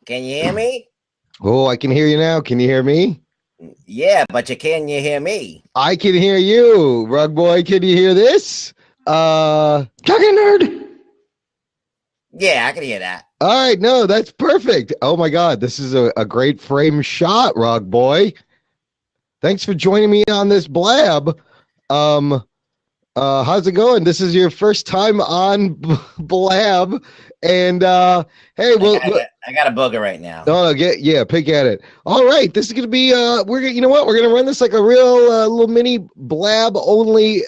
Can you hear me? Oh, I can hear you now. Can you hear me? Yeah, but can you hear me? I can hear you. Rugboy, can you hear this? Talking nerd. Yeah, I can hear that. All right, no, that's perfect. Oh my God, this is a great frame shot, Rugboy. Thanks for joining me on this blab. How's it going? This is your first time on blab, and hey, I got a booger right now. No, pick at it. All right, this is gonna be you know what? We're gonna run this like a real little mini blab only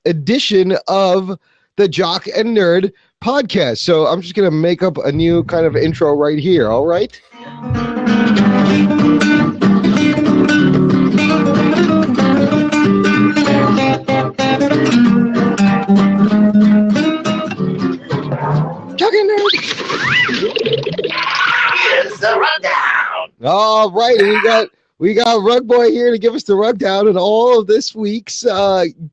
edition of the Jock and Nerd podcast. So I'm just gonna make up a new kind of intro right here. All right. Jock and Nerd. Here's the rundown. All right, we got Rugboy here to give us the rundown on all of this week's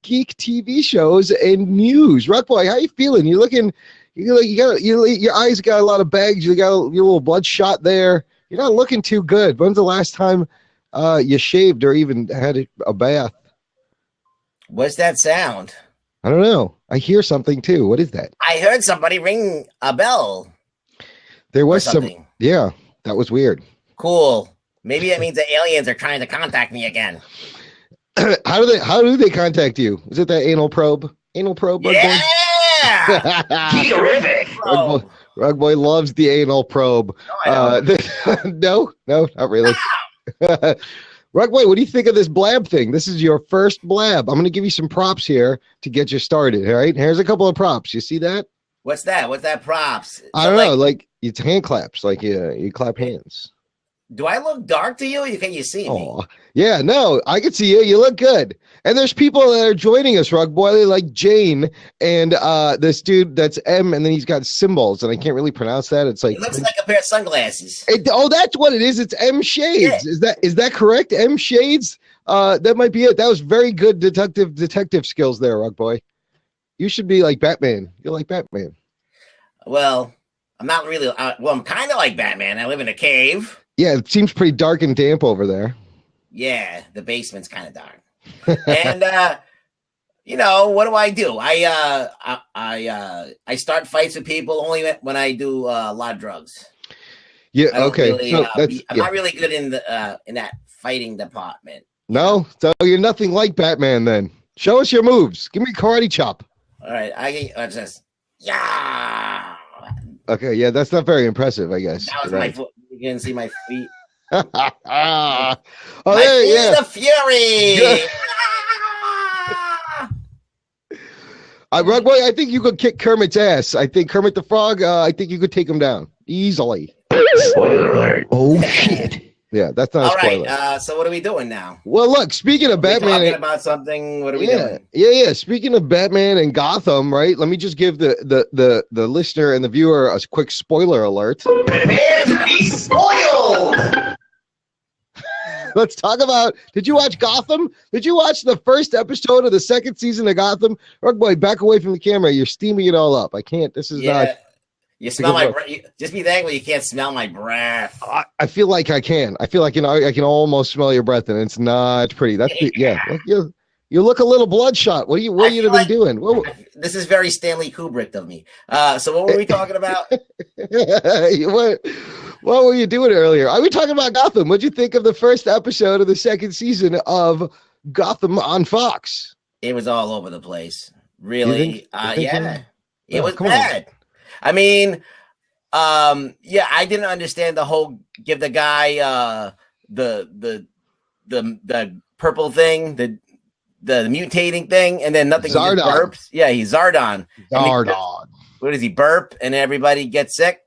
geek TV shows and news. Rugboy, how you feeling? You looking? Your eyes got a lot of bags. You got your little bloodshot there. You're not looking too good. When's the last time you shaved or even had a bath? What's that sound? I don't know. I hear something too. What is that? I heard somebody ring a bell. There was some. Yeah, that was weird. Cool. Maybe that means the aliens are trying to contact me again. How do they contact you? Is it that anal probe? Anal probe? Yeah. Terrific. Rugboy loves the anal probe. No, not really. Rugboy, what do you think of this blab thing? This is your first blab. I'm going to give you some props here to get you started. All right, here's a couple of props. You see that? What's that? What's that props? I don't know. Like it's hand claps. Like you clap hands. Do I look dark to you? Or can you see me? Yeah, no, I can see you. You look good. And there's people that are joining us, Rugboy, like Jane and this dude that's M, and then he's got symbols, and I can't really pronounce that. It's like it looks like a pair of sunglasses. That's what it is. It's M Shades. Yeah. Is that correct? M Shades. That might be it. That was very good detective skills there, Rugboy. You should be like Batman. You're like Batman. Well, I'm not really. I'm kind of like Batman. I live in a cave. Yeah, it seems pretty dark and damp over there. Yeah, the basement's kind of dark. And what do? I start fights with people only when I do a lot of drugs. Yeah, okay. Really, I'm not really good in that fighting department. No, so you're nothing like Batman then. Show us your moves. Give me a karate chop. All right, I just Okay, yeah, that's not very impressive, I guess. That was my foot. You can see my feet. The fury. Rugboy, I think you could kick Kermit's ass. I think Kermit the Frog. I think you could take him down easily. Spoiler alert! Oh shit! Yeah, that's not all a spoiler. Right. So what are we doing now? Well, look. Speaking of Batman, talking about something. What are we doing? Yeah. Speaking of Batman and Gotham, right? Let me just give the listener and the viewer a quick spoiler alert. Prepare to be spoiled. Let's talk about. Did you watch Gotham? Did you watch the first episode of the second season of Gotham? Rugboy, back away from the camera. You're steaming it all up. I can't. This is not. You smell my breath. Just be thankful you can't smell my breath. I feel like I can. I feel like I can almost smell your breath, and it's not pretty. That's you look a little bloodshot. What are you been doing? This is very Stanley Kubrick of me. So what were we talking about? What were you doing earlier? Are we talking about Gotham? What'd you think of the first episode of the second season of Gotham on Fox? It was all over the place. Really? It was come bad. I mean, I didn't understand the whole give the guy the purple thing, the mutating thing, and then nothing. Zardon. Burps. Yeah, he's Zardon. Zardon. What does he burp and everybody gets sick?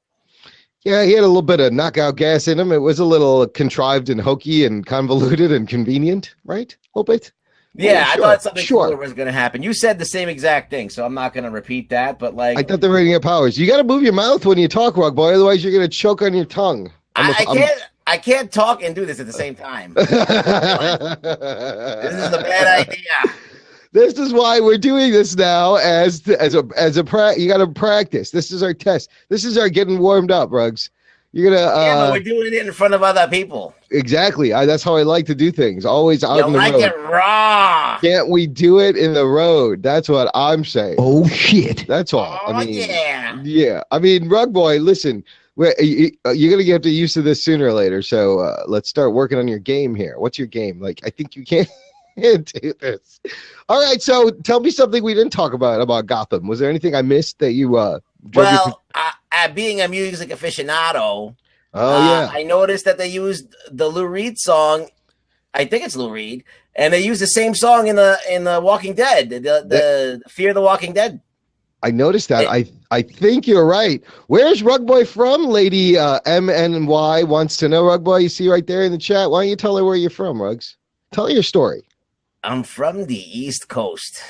Yeah, he had a little bit of knockout gas in him. It was a little contrived and hokey and convoluted and convenient, right? A little bit. Yeah, I thought something cooler was going to happen. You said the same exact thing, so I'm not going to repeat that. But I thought they were going to get powers. You got to move your mouth when you talk, Rugboy, otherwise you're going to choke on your tongue. I can't talk and do this at the same time. This is a bad idea. This is why we're doing this now as a you got to practice. This is our test. This is our getting warmed up, Rugs. You're gonna Yeah, but we're doing it in front of other people. exactly. That's how I like to do things. Always out You in the like road. it raw. Can't we do it in the road? That's what I'm saying. Oh shit. That's all. Oh, yeah. Yeah. I mean, Rug Boy, listen, you're gonna get used to this sooner or later. So let's start working on your game here. What's your game? Like, I think you can't do this. All right. So tell me something we didn't talk about Gotham. Was there anything I missed that you? Well, being a music aficionado, I noticed that they used the Lou Reed song. I think it's Lou Reed, and they used the same song in the Walking Dead, the Fear the Walking Dead. I noticed that. I think you're right. Where's Rugboy from? Lady MNY wants to know. Rugboy, you see right there in the chat. Why don't you tell her where you're from, Rugs? Tell her your story. I'm from the East Coast.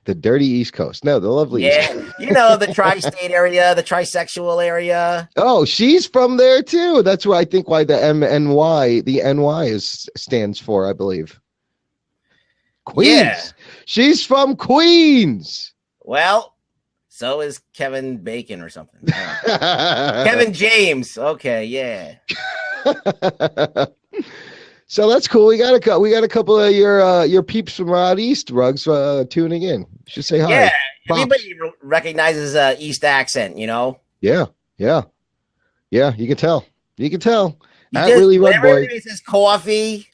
The dirty East Coast. No, the lovely East Coast. You know, the tri-state area, the trisexual area. Oh, she's from there too. That's why I think why the MNY, the NY stands for, I believe. Queens. Yeah. She's from Queens. Well, so is Kevin Bacon or something. Kevin James. Okay, yeah. So that's cool. We got a couple of your peeps from out east, Rugs, tuning in. Should say hi. Yeah, everybody recognizes East accent, you know. Yeah. You can tell. Not Just, really Rugboy. It says coffee.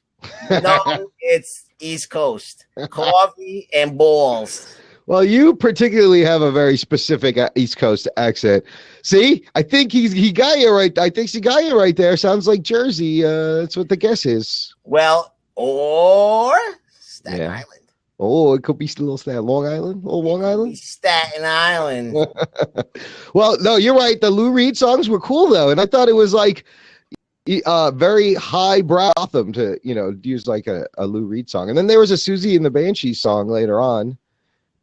No, it's East Coast. Coffee and balls. Well, you particularly have a very specific East Coast accent. See, I think he got you right. I think he got you right there. Sounds like Jersey. That's what the guess is. Well, or Staten Island. Oh, it could be still Long Island. Oh, Long Island. Staten Island. Well, no, you're right. The Lou Reed songs were cool though, and I thought it was like very highbrow Gotham to use like a Lou Reed song. And then there was a Susie and the Banshees song later on.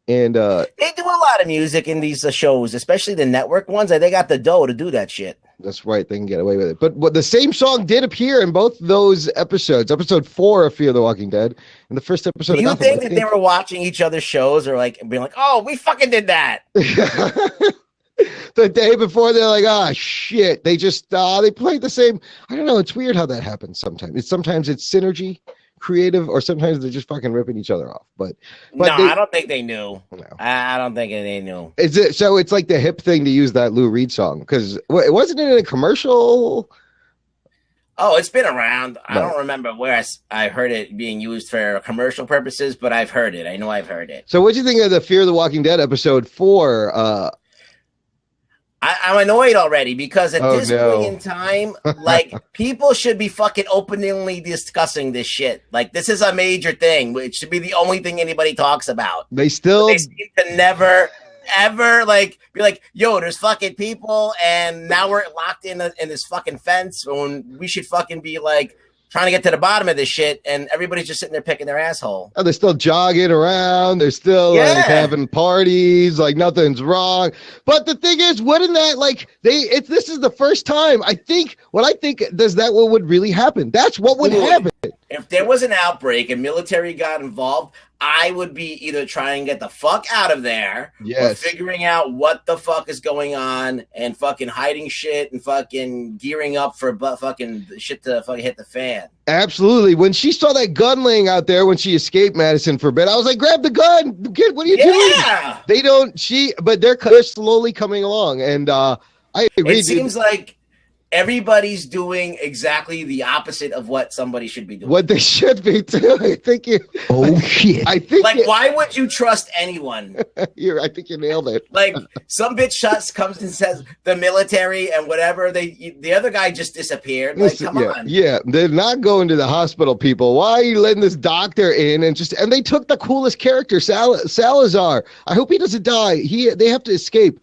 And they do a lot of music in these shows, especially the network ones. They got the dough to do that shit. That's right. They can get away with it. But the same song did appear in both those episodes. Episode 4 of Fear the Walking Dead and the first episode. Do you think that they were watching each other's shows or like being like, "Oh, we fucking did that"? The day before, they're like, "Ah, shit." They just they played the same. I don't know. It's weird how that happens sometimes. Sometimes it's synergy. Creative, or sometimes they're just fucking ripping each other off. But no, I don't think they knew. No. I don't think they knew. Is it so? It's like the hip thing to use that Lou Reed song because it wasn't in a commercial. Oh, it's been around. Right. I don't remember where I heard it being used for commercial purposes, but I've heard it. I know I've heard it. So, what do you think of the Fear the Walking Dead episode 4? I'm annoyed already because at this point in time, like people should be fucking openly discussing this shit. Like this is a major thing. It should be the only thing anybody talks about. They seem to never ever like be like, yo, there's fucking people, and now we're locked in this fucking fence. When we should fucking be like trying to get to the bottom of this shit, and everybody's just sitting there picking their asshole. Oh, they're still jogging around. They're still like having parties, like nothing's wrong. But the thing is, wouldn't that like this is the first time I think what would really happen. That's what would happen. If there was an outbreak and military got involved, I would be either trying to get the fuck out of there or figuring out what the fuck is going on and fucking hiding shit and fucking gearing up for fucking shit to fucking hit the fan. Absolutely. When she saw that gun laying out there when she escaped Madison for a bit, I was like, grab the gun. Kid, what are you doing? But they're slowly coming along. And I agree. It seems like everybody's doing exactly the opposite of what somebody should be doing. What they should be doing. I think shit. I think why would you trust anyone? I think you nailed it. Like some bitch comes and says the military and whatever. The other guy just disappeared. Like, come on. Yeah, they're not going to the hospital, people. Why are you letting this doctor in and they took the coolest character, Salazar. I hope he doesn't die. They have to escape.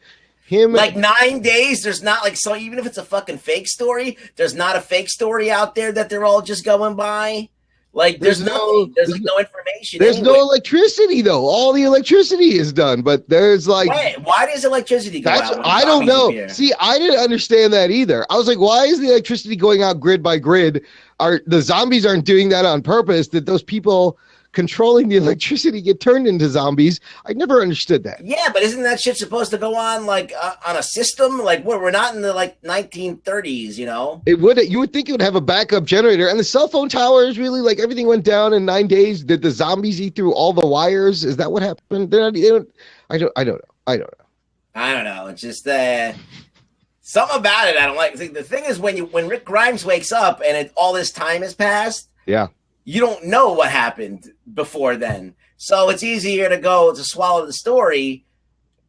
Like 9 days, there's not like, so even if it's a fucking fake story, there's not a fake story out there that they're all just going by. Like there's no information. There's no electricity though. All the electricity is done, but there's like, why does electricity go out? I don't know. See, I didn't understand that either. I was like, why is the electricity going out grid by grid? The zombies aren't doing that on purpose. That those people, controlling the electricity get turned into zombies. I never understood that. Yeah, but isn't that shit supposed to go on like on a system? Like we're not in the like 1930s, you know? It would. You would think it would have a backup generator, and the cell phone towers really like everything went down in 9 days. Did the zombies eat through all the wires? Is that what happened? I don't know. I don't know. It's just something about it I don't like. The thing is when Rick Grimes wakes up and all this time has passed, yeah, you don't know what happened before then. So it's easier to swallow the story.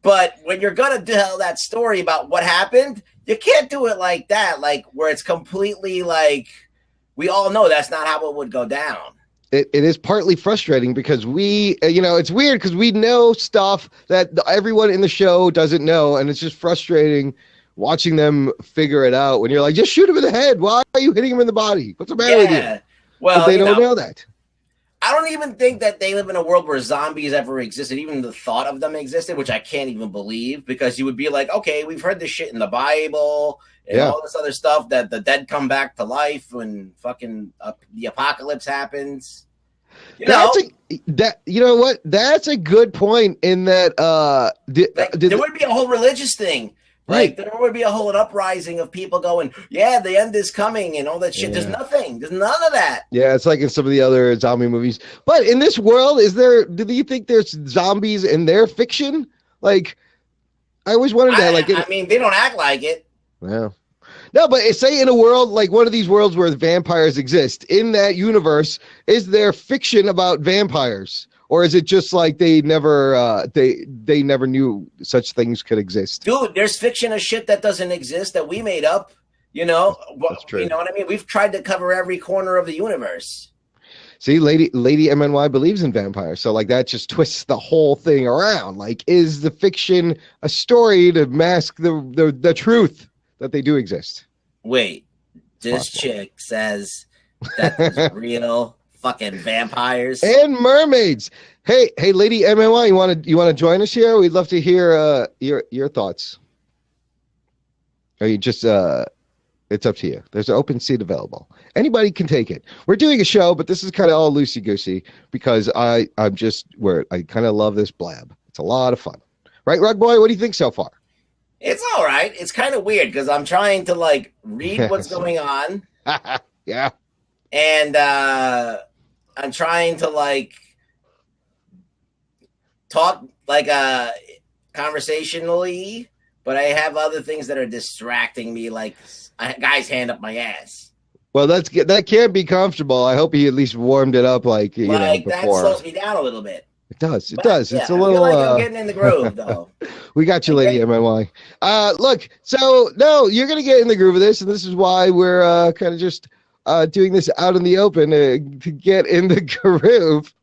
But when you're going to tell that story about what happened, you can't do it like that, like where it's completely like we all know that's not how it would go down. It is partly frustrating because it's weird because we know stuff that everyone in the show doesn't know. And it's just frustrating watching them figure it out when you're like, just shoot him in the head. Why are you hitting him in the body? What's the matter with you? Well, but they don't know that. I don't even think that they live in a world where zombies ever existed, even the thought of them existed, which I can't even believe, because you would be like, okay, we've heard this shit in the Bible and all this other stuff that the dead come back to life when fucking the apocalypse happens. You know what? That's a good point in that there would be a whole religious thing. Like there would be a whole uprising of people going, yeah, the end is coming and all that shit. Yeah. There's nothing. There's none of that. Yeah, it's like in some of the other zombie movies. But in this world, do you think there's zombies in their fiction? Like, I always wondered that. Like, I mean, they don't act like it. Yeah. No, but say in a world like one of these worlds where vampires exist, in that universe, is there fiction about vampires? Or is it just like they never knew such things could exist? Dude, there's fiction of shit that doesn't exist that we made up. You know, that's true. You know what I mean? We've tried to cover every corner of the universe. See, Lady MNY believes in vampires, so like that just twists the whole thing around. Like, is the fiction a story to mask the truth that they do exist? Wait, this chick says that there's real fucking vampires and mermaids. Hey, Lady MNY, you want to join us here? We'd love to hear your thoughts. Or you just it's up to you. There's an open seat available. Anybody can take it. We're doing a show, but this is kind of all loosey goosey because I kind of love this blab. It's a lot of fun, right, Rugboy? What do you think so far? It's all right. It's kind of weird because I'm trying to like read what's going on. Yeah. And I'm trying to like talk like conversationally, but I have other things that are distracting me, like a guy's hand up my ass. Well, that can't be comfortable. I hope he at least warmed it up, like before. That slows me down a little bit. It does. Yeah, it's a little. I feel like I'm getting in the groove, though. We got you, Lady MNY. Look, so no, you're gonna get in the groove of this, and this is why we're kind of just doing this out in the open to get in the groove.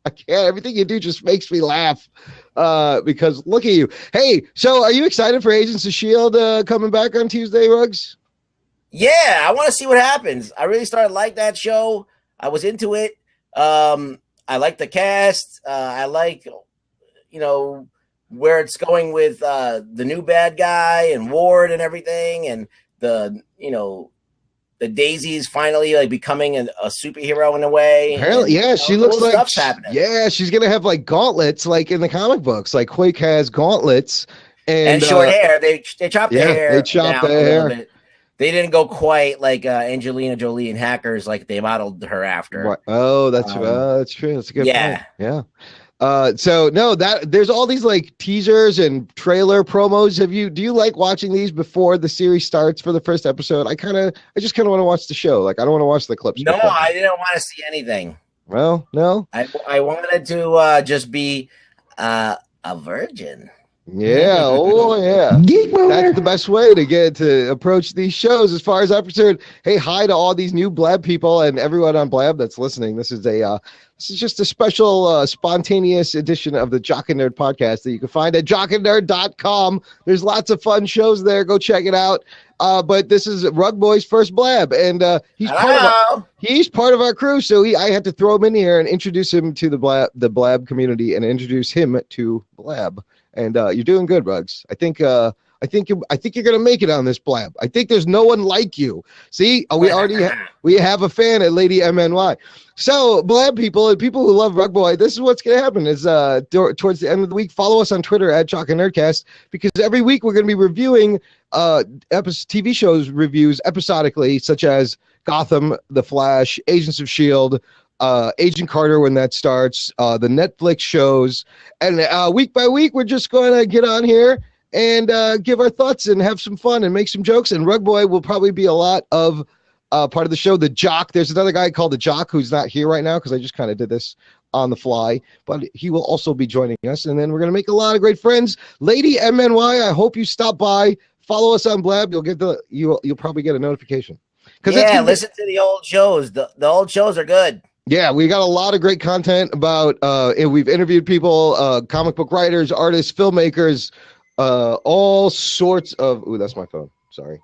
I can't. Everything you do just makes me laugh because look at you. Hey, so are you excited for Agents of S.H.I.E.L.D. Coming back on Tuesday, Ruggs? Yeah, I want to see what happens. I really started like that show. I was into it. I like the cast. I like, where it's going with the new bad guy and Ward and everything, and the Daisy's finally like becoming a superhero in a way. Apparently, she looks like stuff's happening. Yeah, she's gonna have like gauntlets, like in the comic books. Like Quake has gauntlets and short hair. They chopped the hair. They chopped the hair. They didn't go quite like Angelina Jolie and Hackers, like they modeled her after. Right. Oh, that's true. That's a good point. Yeah. So no, there's all these like teasers and trailer promos. Do you like watching these before the series starts for the first episode? I just kind of want to watch the show. Like I don't want to watch the clips. No, I didn't want to see anything. Well, no. I wanted to just be a virgin. Yeah. Oh, yeah. That's the best way to get to approach these shows, as far as I'm concerned. Hey, hi to all these new Blab people and everyone on Blab that's listening. This is just a special spontaneous edition of the Jock and Nerd podcast that you can find at jockandnerd.com. There's lots of fun shows there. Go check it out. But this is Rugboy's first Blab, and he's part of our crew. So I had to throw him in here and introduce him to the Blab community and introduce him to Blab. And you're doing good, Ruggs. I think I think you're gonna make it on this blab. I think there's no one like you. See, we have a fan at Lady MNY. So, blab people and people who love Rugboy, this is what's gonna happen. Is towards the end of the week, follow us on Twitter at Jock and Nerdcast, because every week we're gonna be reviewing TV shows reviews episodically, such as Gotham, The Flash, Agents of S.H.I.E.L.D., Agent Carter when that starts, the Netflix shows, and week by week we're just going to get on here and give our thoughts and have some fun and make some jokes. And Rugboy will probably be a lot of part of the show. The Jock, there's another guy called the Jock who's not here right now because I just kind of did this on the fly, but he will also be joining us. And then we're going to make a lot of great friends. Lady MNY, I hope you stop by. Follow us on Blab. You'll probably get a notification. Yeah, listen to the old shows. The old shows are good. Yeah, we got a lot of great content about, and we've interviewed people, comic book writers, artists, filmmakers, all sorts of, ooh, that's my phone, sorry.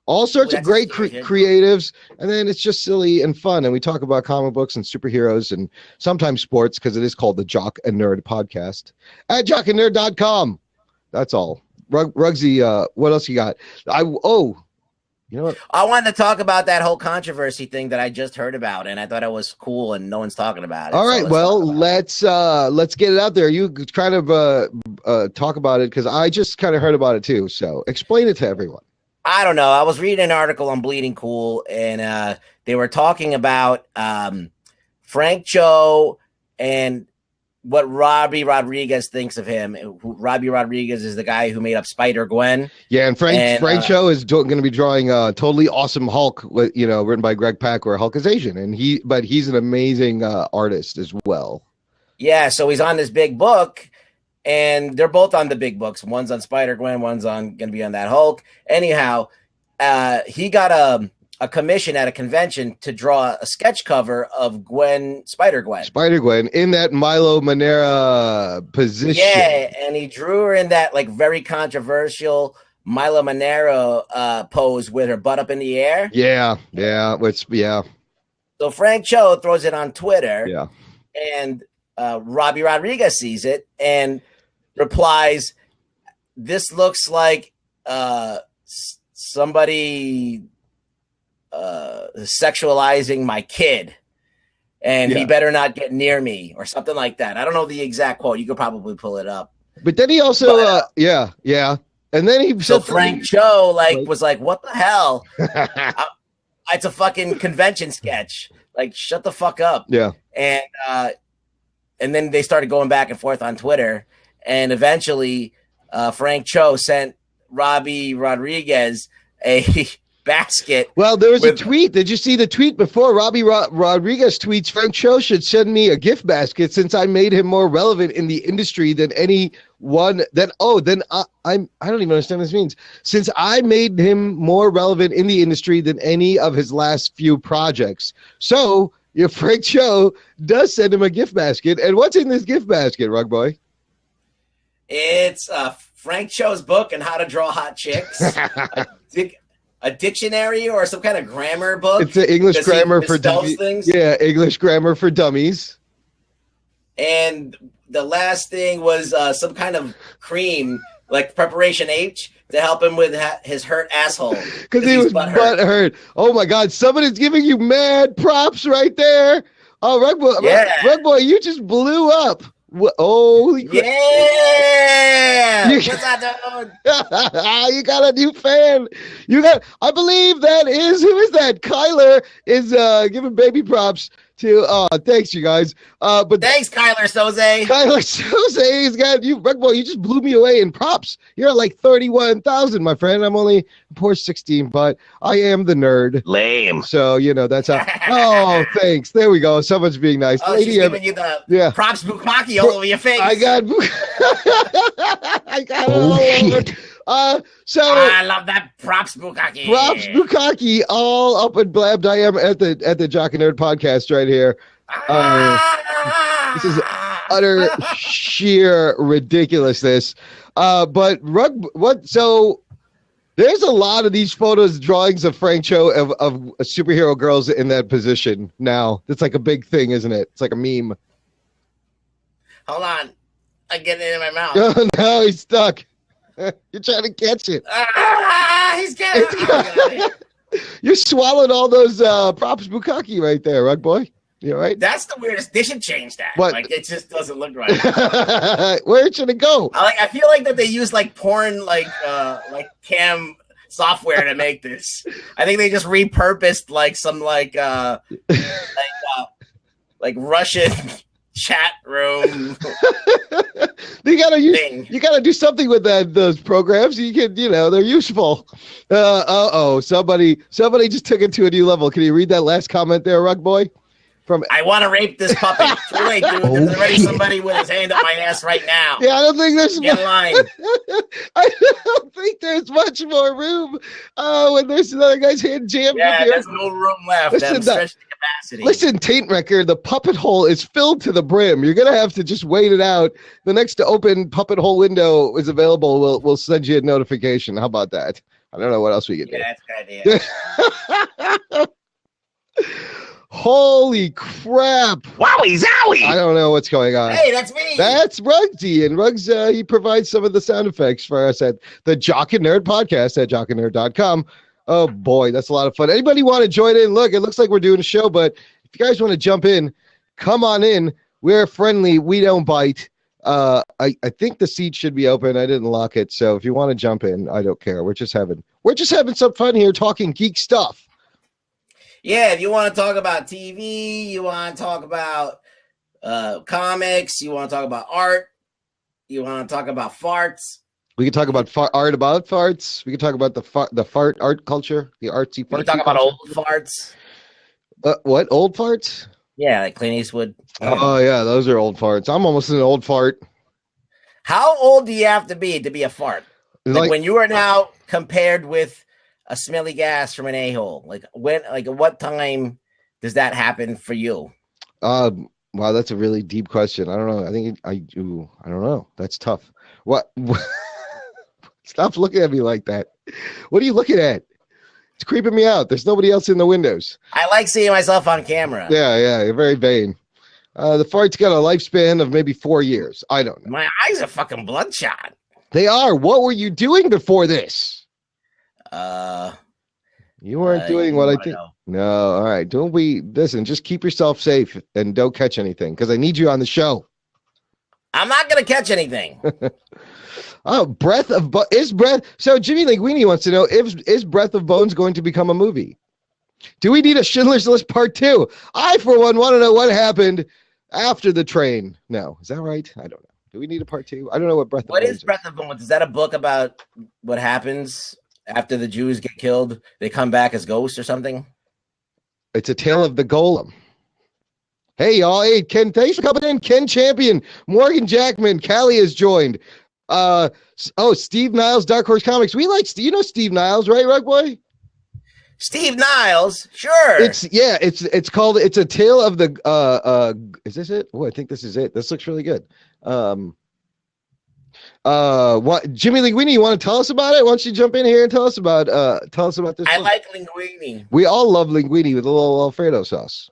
All sorts of great creatives, and then it's just silly and fun, and we talk about comic books and superheroes and sometimes sports, because it is called the Jock and Nerd Podcast at jockandnerd.com. That's all. Rugsy, what else you got? You know what? I wanted to talk about that whole controversy thing that I just heard about, and I thought it was cool, and no one's talking about it. All right, let's get it out there. You kind of talk about it, because I just kind of heard about it too. So explain it to everyone. I don't know. I was reading an article on Bleeding Cool, and they were talking about Frank Cho and what Robbie Rodriguez thinks of him. Robbie Rodriguez is the guy who made up Spider-Gwen. Yeah, and Frank Cho is going to be drawing Totally Awesome Hulk, written by Greg Pak, where Hulk is Asian, and he's an amazing artist as well. Yeah, so he's on this big book, and they're both on the big books. One's on Spider-Gwen, one's going to be on that Hulk. Anyhow, he got a commission at a convention to draw a sketch cover of Spider-Gwen in that Milo Manera position. Yeah, and he drew her in that like very controversial Milo Manera pose with her butt up in the air. Yeah. So Frank Cho throws it on Twitter. Yeah. And Robbie Rodriguez sees it and replies, "This looks like somebody sexualizing my kid, and he better not get near me," or something like that. I don't know the exact quote. You could probably pull it up. But then he also and then he Frank Cho was like, "What the hell? It's a fucking convention sketch. Like, shut the fuck up." Yeah. And then they started going back and forth on Twitter, and eventually Frank Cho sent Robbie Rodriguez a basket. Well, there was a tweet. Did you see the tweet before? Robbie Rodriguez tweets, "Frank Cho should send me a gift basket since I made him more relevant in the industry than anyone." I don't even understand what this means. Since I made him more relevant in the industry than any of his last few projects. So Frank Cho does send him a gift basket. And what's in this gift basket, Rugboy? It's Frank Cho's book on how to draw hot chicks. A dictionary or some kind of grammar book. It's an English grammar for dummies. Yeah, English grammar for dummies. And the last thing was some kind of cream, like Preparation H, to help him with his hurt asshole. Because he was butt hurt. Oh my God, somebody's giving you mad props right there. Oh, Rugboy, you just blew up. Holy crap. Yeah! What's that doing? You got a new fan. I believe that is, who is that? Kyler is giving baby props to, thanks you guys. But thanks, Kyler Soze. Kyler Soze, he's got you, Rugboy, you just blew me away in props. You're at like 31,000, my friend. I'm only poor 16, but I am the nerd. Lame. So, that's how. Oh, thanks. There we go. Someone's being nice. Oh, she's giving you the props bukkake all over your face. I got it all over. So I love that props bukkake. Props bukkake all up in Blab. I am at the Jock and Nerd Podcast right here. This is utter sheer ridiculousness. But so there's a lot of these photos, drawings of Frank Cho of superhero girls in that position now. It's like a big thing, isn't it? It's like a meme. Hold on. I get it in my mouth. Oh, no, he's stuck. You're trying to catch it. He's getting it. You're swallowing all those props bukkake right there, Rug Boy. You all right? That's the weirdest. They should change that. What? Like it just doesn't look right. Where should it go? I feel like that they use like porn like cam software to make this. I think they just repurposed like some like Russian chat room. You gotta do something with those programs. You can, they're useful. Somebody just took it to a new level. Can you read that last comment there, Rug Boy? I want to rape this puppet. Too late, dude. There's already somebody with his hand up my ass right now. Yeah, I don't think there's Get in line. I don't think there's much more room when there's another guy's hand jammed up here. There's no room left. Listen, stretch the capacity. Listen, Taint Wrecker, the puppet hole is filled to the brim. You're gonna have to just wait it out. The next open puppet hole window is available. We'll send you a notification. How about that? I don't know what else we can do. Yeah, that's a good idea. Holy crap! Wowie zowie! I don't know what's going on. Hey, that's me. That's Rugsy, and Rugs he provides some of the sound effects for us at the Jock and Nerd podcast at jockandnerd.com. Oh boy, that's a lot of fun. Anybody want to join in? Look, it looks like we're doing a show, but if you guys want to jump in, come on in. We're friendly. We don't bite. I think the seat should be open. I didn't lock it, so if you want to jump in, I don't care. We're just having some fun here talking geek stuff. Yeah, if you want to talk about TV, you want to talk about comics, you want to talk about art, you want to talk about farts. We can talk about art about farts. We can talk about the fart art culture, the artsy farts. We can talk about old farts. What, old farts? Yeah, like Clint Eastwood. Oh, yeah, those are old farts. I'm almost an old fart. How old do you have to be a fart? Like when you are now compared with a smelly gas from an a-hole, like what time does that happen for you? Wow, that's a really deep question. I don't know. I think I don't know. That's tough. What? Stop looking at me like that. What are you looking at? It's creeping me out. There's nobody else in the windows. I like seeing myself on camera. Yeah, you're very vain. The fart's got a lifespan of maybe 4 years. I don't know. My eyes are fucking bloodshot. They are. What were you doing before this? You weren't doing what I think. No, all right. Don't we listen? Just keep yourself safe and don't catch anything because I need you on the show. I'm not gonna catch anything. Oh, So Jimmy Linguini wants to know is Breath of Bones going to become a movie? Do we need a Schindler's List Part 2? I, for one, want to know what happened after the train. No, is that right? I don't know. Do we need a Part 2? I don't know what Breath of Bones is. What is Breath of Bones? Is that a book about what happens after the Jews get killed? They come back as ghosts or something? It's a tale of the golem. Hey, y'all. Hey, Ken, thanks for coming in. Ken Champion, Morgan Jackman, Callie has joined. Steve Niles, Dark Horse Comics. We like, you know Steve Niles, right, Rugboy? Steve Niles, sure. It's called It's a Tale of the is this it? Oh, I think this is it. This looks really good. What Jimmy Linguini, you want to tell us about it? Why don't you jump in here and tell us about this? I like linguini. We all love linguini with a little Alfredo sauce.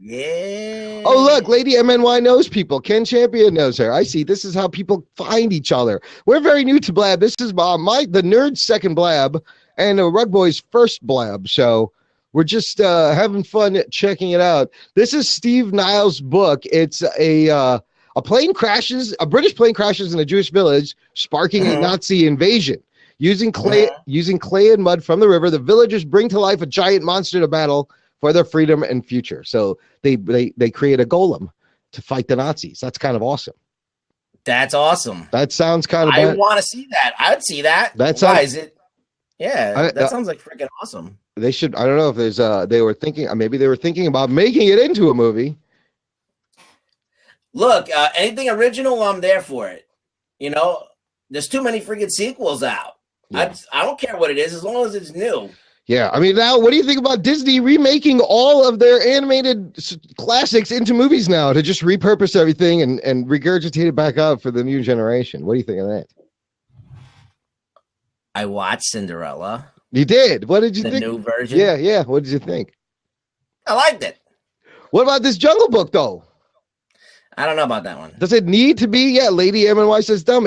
Yeah. Oh, look, Lady MNY knows people. Ken Champion knows her. I see. This is how people find each other. We're very new to Blab. This is the nerd's second Blab and Rugboy's first Blab. So we're just having fun checking it out. This is Steve Niles' book. It's a British plane crashes in a Jewish village, sparking a Nazi invasion. Using clay and mud from the river, the villagers bring to life a giant monster to battle for their freedom and future. So they create a golem to fight the Nazis. That's kind of awesome. That's awesome. That sounds kind of. I want to see that. I would see that. Why is it? Yeah, that sounds like freaking awesome. They should. I don't know if there's. They were thinking. Maybe they were thinking about making it into a movie. Look, anything original, I'm there for it. You know, there's too many freaking sequels out. Yeah. I don't care what it is as long as it's new. Yeah, I mean, now, what do you think about Disney remaking all of their animated classics into movies now to just repurpose everything and regurgitate it back up for the new generation? What do you think of that? I watched Cinderella. You did? What did you think? The new version? Yeah. What did you think? I liked it. What about this Jungle Book, though? I don't know about that one. Does it need to be? Yeah, Lady MNY says dumb.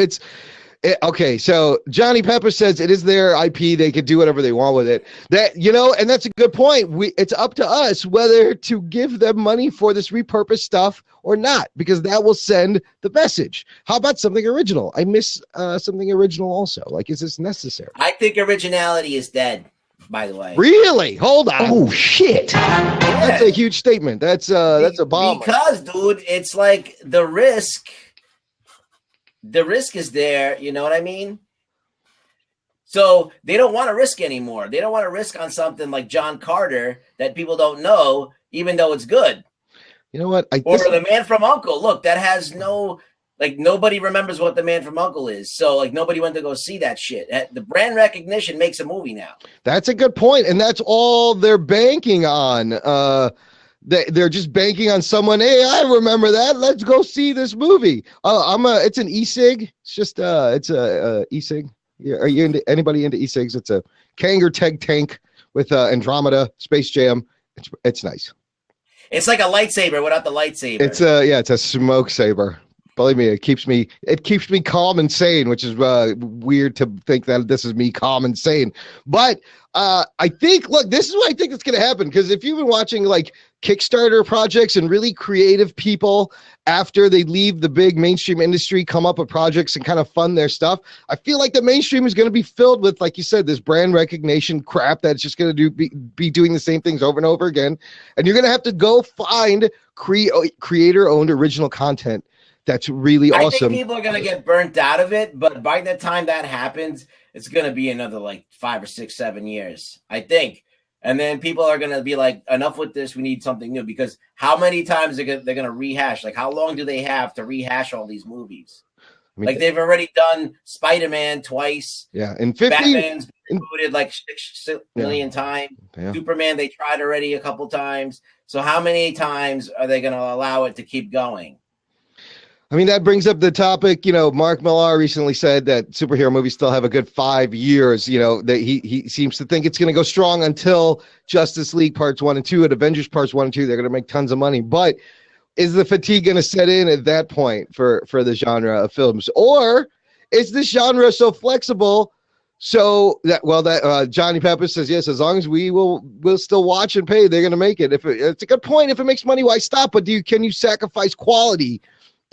Okay, so Johnny Pepper says it is their IP. They could do whatever they want with it. That and that's a good point. It's up to us whether to give them money for this repurposed stuff or not, because that will send the message. How about something original? I miss something original also. Like, is this necessary? I think originality is dead. By the way, Really? Hold on. Oh shit! That's a huge statement. That's a bomb. Because, dude, it's like the risk. The risk is there, you know what I mean? So they don't want to risk anymore. They don't want to risk on something like John Carter that people don't know, even though it's good. You know what? Or The Man from U.N.C.L.E. Look, that has nobody remembers what The Man from U.N.C.L.E. is. So like nobody went to go see that shit. The brand recognition makes a movie now. That's a good point, and that's all they're banking on. They're just banking on someone. Hey, I remember that. Let's go see this movie. It's an e-cig. It's just it's a e-cig. Yeah, are you anybody into e-cigs? It's a Kanger tank with Andromeda, Space Jam. It's nice. It's like a lightsaber without the lightsaber. It's a smoke saber. Believe me, it keeps me calm and sane, which is weird to think that this is me calm and sane. But I think, look, this is what I think is going to happen, because if you've been watching like Kickstarter projects and really creative people after they leave the big mainstream industry come up with projects and kind of fund their stuff, I feel like the mainstream is going to be filled with, like you said, this brand recognition crap that's just going to be doing the same things over and over again. And you're going to have to go find creator-owned original content that's really awesome. I think people are going to get burnt out of it, but by the time that happens, it's going to be another like 5 or 6, 7 years, I think. And then people are going to be like, enough with this. We need something new, because how many times they're going to rehash? Like, how long do they have to rehash all these movies? I mean, like, they've already done Spider-Man twice. Yeah. And 50, Batman's been rebooted like 6 million times. Yeah. Superman, they tried already a couple times. So how many times are they going to allow it to keep going? I mean, that brings up the topic. Mark Millar recently said that superhero movies still have a good 5 years. That he seems to think it's going to go strong until Justice League Parts 1 and 2 and Avengers Parts 1 and 2. They're going to make tons of money. But is the fatigue going to set in at that point for the genre of films? Or is this genre so flexible so that Johnny Pepper says, yes, as long as we'll still watch and pay, they're going to make it. It's a good point. If it makes money, why stop? But can you sacrifice quality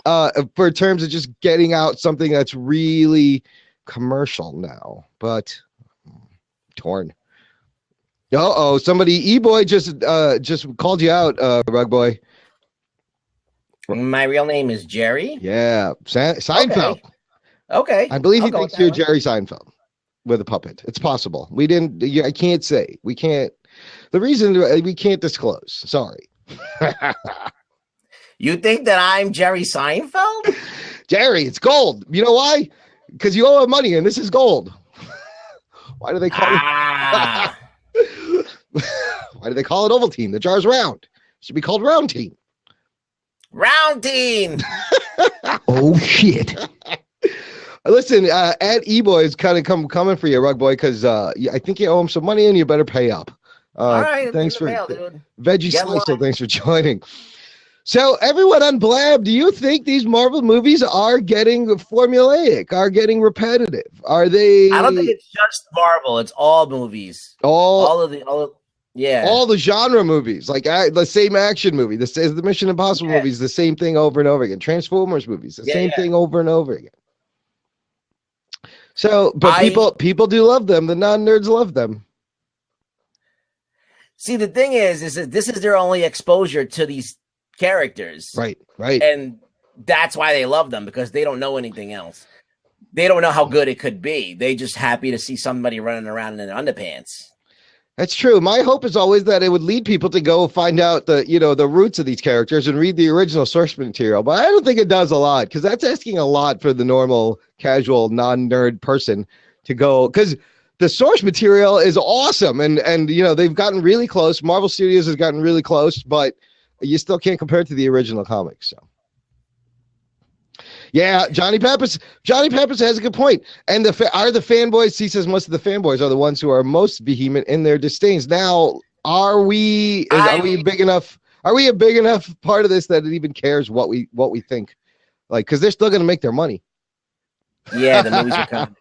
for terms of just getting out something that's really commercial now? But torn. Somebody, E-Boy just called you out, Rugboy. My real name is Jerry. Yeah, Seinfeld. Okay. I believe he thinks you're Jerry Seinfeld with a puppet. It's possible. I can't say. We can't. The reason we can't disclose. Sorry. You think that I'm Jerry Seinfeld? Jerry, it's gold. You know why? Because you owe him money, and this is gold. Why do they call it? Why do they call it Ovaltine? The jar's round. It should be called Roundtine. Roundtine. Oh shit! Listen, at E-Boy is kind of coming for you, Rugboy, because I think you owe him some money, and you better pay up. All right, thanks for mail, dude. Veggie Slicer. Thanks for joining. So everyone on Blab, do you think these Marvel movies are getting formulaic, are getting repetitive? Are they? I don't think it's just Marvel. It's all movies. All the genre movies, like the same action movie. This is the Mission Impossible movies, the same thing over and over again. Transformers movies, the same thing over and over again. So, but people do love them. The non-nerds love them. See, the thing is that this is their only exposure to these characters, right, and that's why they love them, because they don't know anything else. They don't know how good it could be. They just happy to see somebody running around in their underpants. That's true. My hope is always that it would lead people to go find out the roots of these characters and read the original source material. But I don't think it does a lot, because that's asking a lot for the normal, casual, non-nerd person to go, because the source material is awesome, and they've gotten really close. Marvel Studios has gotten really close, but you still can't compare it to the original comics. So, yeah, Johnny Peppers has a good point. And the fanboys? He says most of the fanboys are the ones who are most vehement in their disdains. Now, are we a big enough part of this that it even cares what we think? Like, because they're still going to make their money. Yeah, the movies were coming.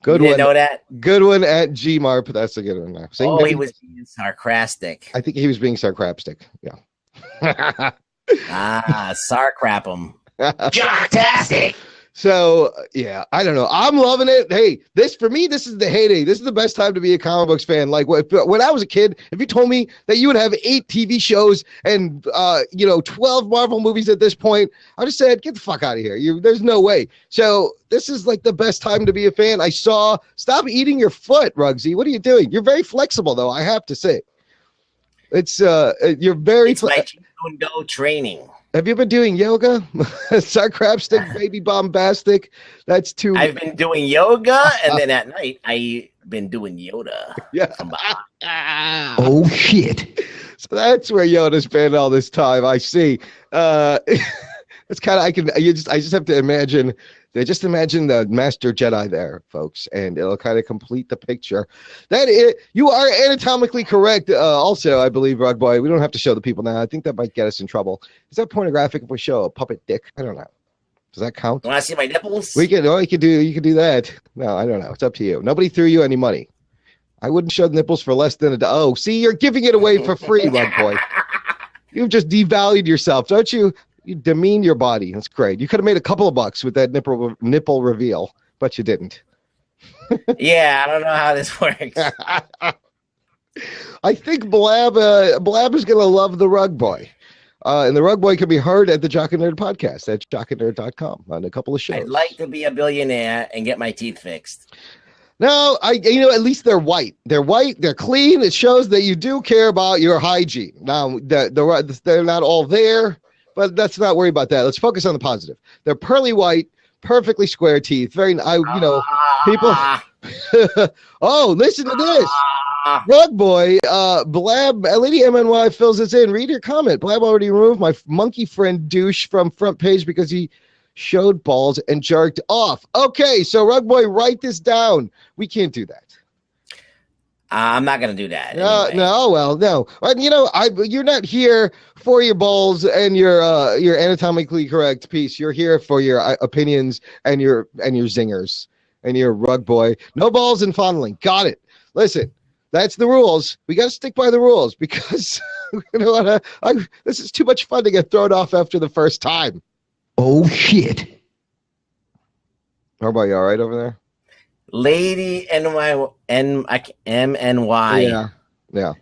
Good You one. didn't know that? Good one at Gmarp. That's a good one. Now. Oh, he was being sarcastic. I think he was being sarcastic. Yeah. Sarcrap him. Jocktastic. So yeah, I don't know. I'm loving it. Hey, this for me, this is the heyday. This is the best time to be a comic books fan. Like when I was a kid, if you told me that you would have 8 TV shows and 12 Marvel movies at this point, I just said, get the fuck out of here. There's no way. So this is like the best time to be a fan. Stop eating your foot, Rugsy. What are you doing? You're very flexible, though. I have to say, you're very. It's my Taekwondo training. Have you been doing yoga? Sarcastic, baby bombastic. That's too. I've been doing yoga, and then at night I've been doing Yoda. Yeah. Oh shit. So that's where Yoda's been all this time. I see. It's kind of I just have to imagine. Just imagine the Master Jedi there, folks, and it'll kind of complete the picture. You are anatomically correct. Also, I believe, Rugboy. We don't have to show the people now. I think that might get us in trouble. Is that pornographic if we show a puppet dick? I don't know. Does that count? Want to see my nipples? You can do that. No, I don't know. It's up to you. Nobody threw you any money. I wouldn't show the nipples for less than $1. See, you're giving it away for free, Rugboy. You've just devalued yourself, don't you? You demean your body. That's great. You could have made a couple of bucks with that nipple reveal, but you didn't. Yeah, I don't know how this works. I think Blab is going to love the Rugboy. And the Rugboy can be heard at the Jock and Nerd podcast at jockandnerd.com on a couple of shows. I'd like to be a billionaire and get my teeth fixed. No, at least they're white. They're white. They're clean. It shows that you do care about your hygiene. Now, they're not all there. But let's not worry about that. Let's focus on the positive. They're pearly white, perfectly square teeth. People. Oh, listen to this. Rugboy, Blab, Lady MNY fills us in. Read your comment. Blab already removed my monkey friend douche from front page because he showed balls and jerked off. Okay, so Rugboy, write this down. We can't do that. I'm not going to do that. No. And, you're not here for your balls and your anatomically correct piece. You're here for your opinions and your zingers and your Rugboy. No balls and fondling. Got it. Listen, that's the rules. We got to stick by the rules because this is too much fun to get thrown off after the first time. Oh shit. How about you? All right over there? Lady MNY. Yeah.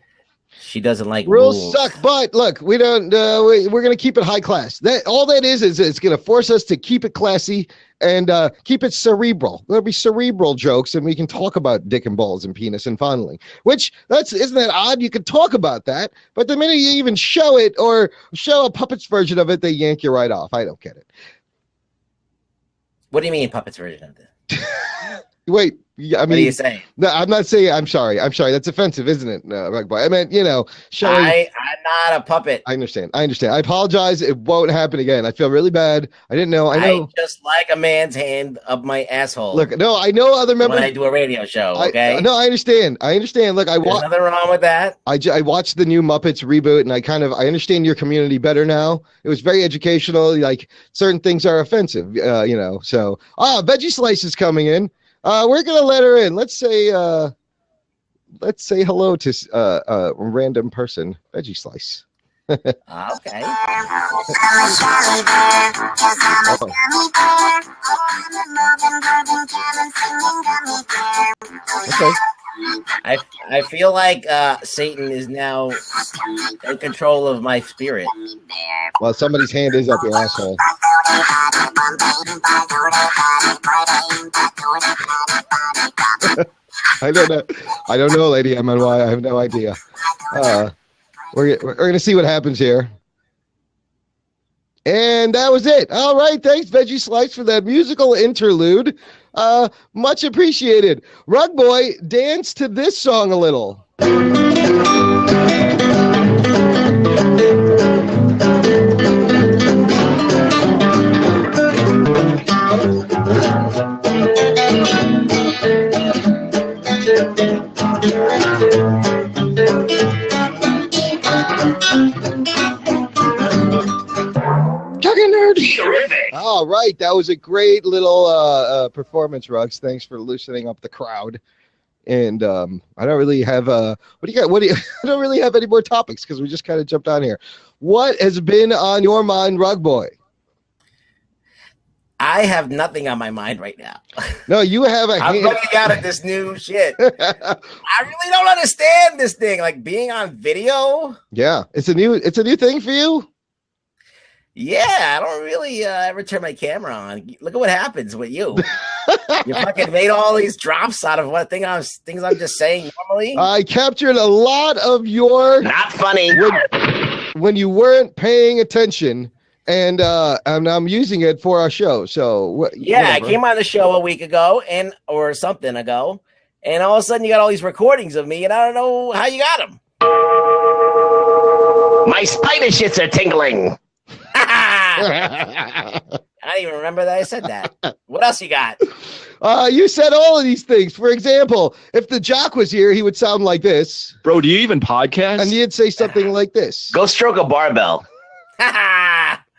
She doesn't like rules. Suck, but look, we don't. We're gonna keep it high class. All that is it's gonna force us to keep it classy and keep it cerebral. There'll be cerebral jokes, and we can talk about dick and balls and penis and fondling. Isn't that odd? You can talk about that, but the minute you even show it or show a puppet's version of it, they yank you right off. I don't get it. What do you mean, puppet's version of this? Wait, I mean, what are you saying? No, I'm not saying. I'm sorry. That's offensive, isn't it, Rugboy? I meant, showing. I'm not a puppet. I understand. I apologize. It won't happen again. I feel really bad. I didn't know. I know. I just like a man's hand up my asshole. Look, no, I know other members. When I do a radio show, okay? No, I understand. Look, There's nothing wrong with that. I watched the new Muppets reboot, and I understand your community better now. It was very educational. Like certain things are offensive, So, Veggie Slice is coming in. We're gonna let her in. Let's say hello to a random person. Veggie Slice. Okay. Okay. I feel like Satan is now in control of my spirit. Well, somebody's hand is up your asshole. I don't know, Lady MNY. I have no idea. We're gonna see what happens here. And that was it. All right, thanks, Veggie Slice, for that musical interlude. Much appreciated. Rugboy, dance to this song a little. All right, that was a great little performance, Rugs. Thanks for loosening up the crowd. And I don't really have what do you got? I don't really have any more topics because we just kind of jumped on here. What has been on your mind, Rugboy? I have nothing on my mind right now. No, you have a. I'm looking out at this new shit. I really don't understand this thing. Like being on video. Yeah, it's a new thing for you. Yeah, I don't really ever turn my camera on. Look at what happens with you. You fucking made all these drops out of things I'm just saying normally. I captured a lot of your Not funny. when you weren't paying attention, and I'm using it for our show. So whatever. I came on the show a week ago or something ago, and all of a sudden you got all these recordings of me, and I don't know how you got them. My spider shits are tingling. I don't even remember that I said that. What else you got? You said all of these things. For example, if the jock was here, he would sound like this. Bro, do you even podcast? And he'd say something like this. Go stroke a barbell.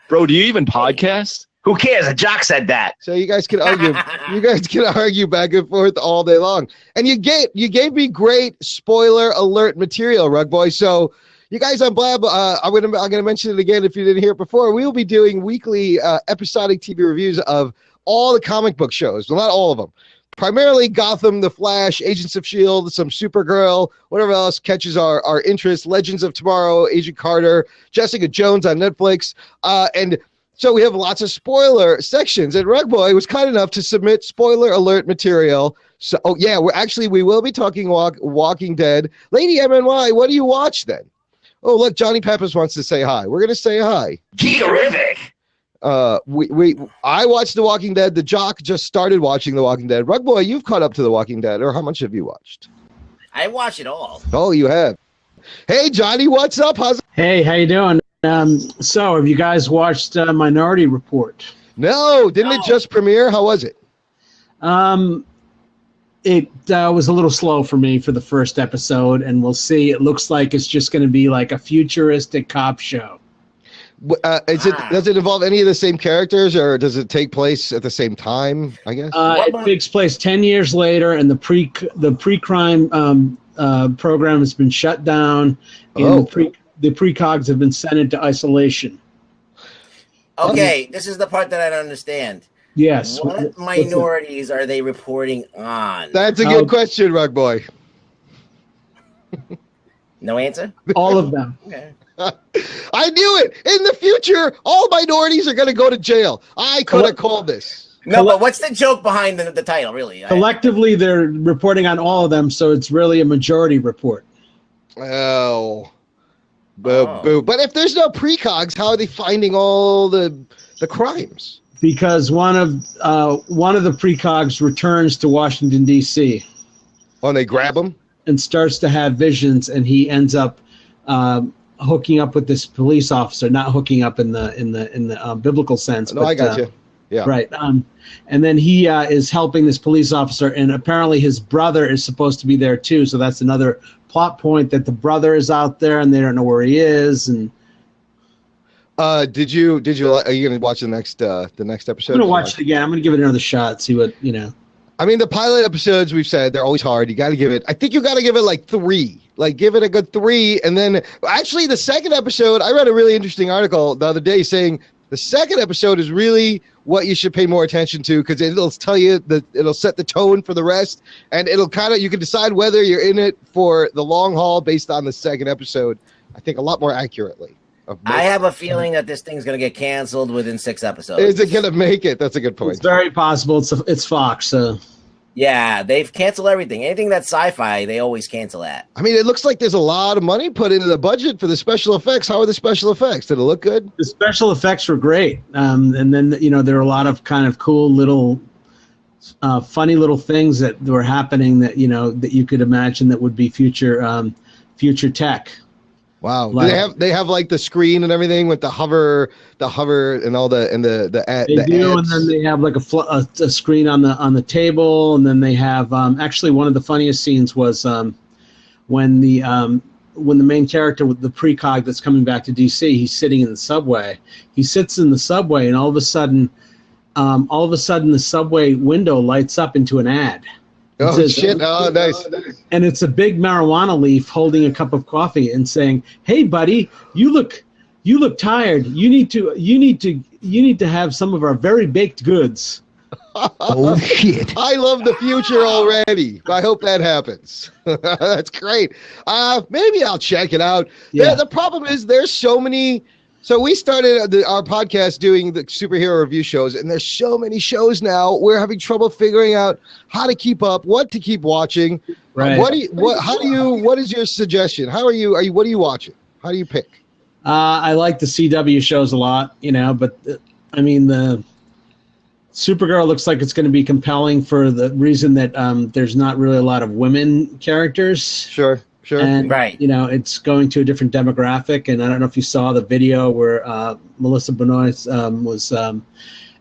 Bro, do you even podcast? Who cares? A jock said that. So you guys can argue. You guys can argue back and forth all day long. And you gave me great spoiler alert material, Rugboy. So you guys on Blab, I'm gonna mention it again if you didn't hear it before. We will be doing weekly episodic TV reviews of all the comic book shows. Well, not all of them. Primarily Gotham, The Flash, Agents of S.H.I.E.L.D., some Supergirl, whatever else catches our interest. Legends of Tomorrow, Agent Carter, Jessica Jones on Netflix, and so we have lots of spoiler sections. And Rugboy was kind enough to submit spoiler alert material. So, we will be talking Walking Dead. Lady MNY, what do you watch then? Oh, look, Johnny Pappas wants to say hi. We're going to say hi. Geekerific. I watched The Walking Dead. The jock just started watching The Walking Dead. Rugboy, you've caught up to The Walking Dead, or how much have you watched? I watch it all. Oh, you have. Hey, Johnny, what's up? Hey, how you doing? So, have you guys watched Minority Report? No, didn't it just premiere? How was it? It was a little slow for me for the first episode, and we'll see. It looks like it's just going to be like a futuristic cop show. Does it involve any of the same characters, or does it take place at the same time, I guess? It takes place 10 years later, and the pre-crime program has been shut down, and the precogs have been sent into isolation. Okay, this is the part that I don't understand. Yes. What minorities are they reporting on? That's a good question, Rugboy. No answer? All of them. Okay. I knew it. In the future, all minorities are going to go to jail. I could have called this. No, but what's the joke behind the title, really? Collectively, they're reporting on all of them, so it's really a majority report. Oh. Boo. But if there's no precogs, how are they finding all the crimes? Because one of the precogs returns to Washington, D.C. Oh, and they grab him? And starts to have visions, and he ends up hooking up with this police officer. Not hooking up in the biblical sense. No, I got you. Yeah. Right. And then he is helping this police officer, and apparently his brother is supposed to be there too. So that's another plot point, that the brother is out there and they don't know where he is. And are you gonna watch the next episode? I'm gonna watch it again. I'm gonna give it another shot. See what I mean, the pilot episodes, we've said, they're always hard. You got to give it. I think you got to give it like 3. Like, give it a good 3, and then actually the second episode, I read a really interesting article the other day saying the second episode is really what you should pay more attention to, because it'll tell you that it'll set the tone for the rest, and it'll you can decide whether you're in it for the long haul based on the second episode. I think a lot more accurately. I have a feeling that this thing's going to get canceled within 6 episodes. Is it going to make it? That's a good point. It's very possible. It's Fox, so. Yeah, they've canceled everything. Anything that's sci-fi, they always cancel that. I mean, it looks like there's a lot of money put into the budget for the special effects. How are the special effects? Did it look good? The special effects were great. And then, there are a lot of kind of cool little, funny little things that were happening that, that you could imagine that would be future tech. Wow. Like, they have like the screen and everything with the hover and all the They do, and then they have like a screen on the table, and then they have actually one of the funniest scenes was when the main character with the precog that's coming back to DC, he's sitting in the subway. He sits in the subway, and all of a sudden all of a sudden the subway window lights up into an ad. Oh, says, shit. Oh, nice. And it's a big marijuana leaf holding a cup of coffee and saying, "Hey, buddy, you look tired. You need to have some of our very baked goods." Oh, shit. I love the future already. I hope that happens. That's great. Maybe I'll check it out. Yeah. The problem is there's so many. So we started our podcast doing the superhero review shows, and there's so many shows now. We're having trouble figuring out how to keep up, what to keep watching. Right. What is your suggestion? What are you watching? How do you pick? I like the CW shows a lot, but I mean, the Supergirl looks like it's going to be compelling for the reason that there's not really a lot of women characters. Sure. And, right. It's going to a different demographic. And I don't know if you saw the video where Melissa Benoist was at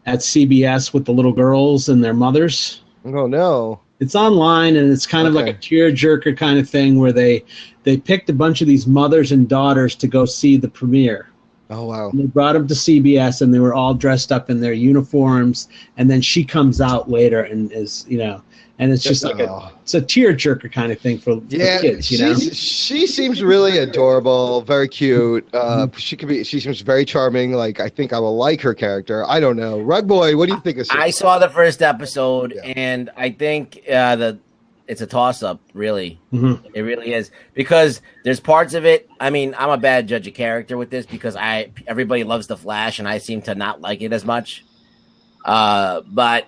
CBS with the little girls and their mothers. Oh, no. It's online, and it's kind of like a tearjerker kind of thing where they picked a bunch of these mothers and daughters to go see the premiere. Oh, wow. And they brought them to CBS, and they were all dressed up in their uniforms. And then she comes out later and is, and it's just like it's a tearjerker kind of thing for kids, She seems really adorable, very cute. She seems very charming. Like, I think I will like her character. I don't know. Rugboy, what do you think of her? I saw the first episode, and I think it's a toss-up, really. Mm-hmm. It really is. Because there's parts of it, I mean, I'm a bad judge of character with this because everybody loves The Flash, and I seem to not like it as much. But,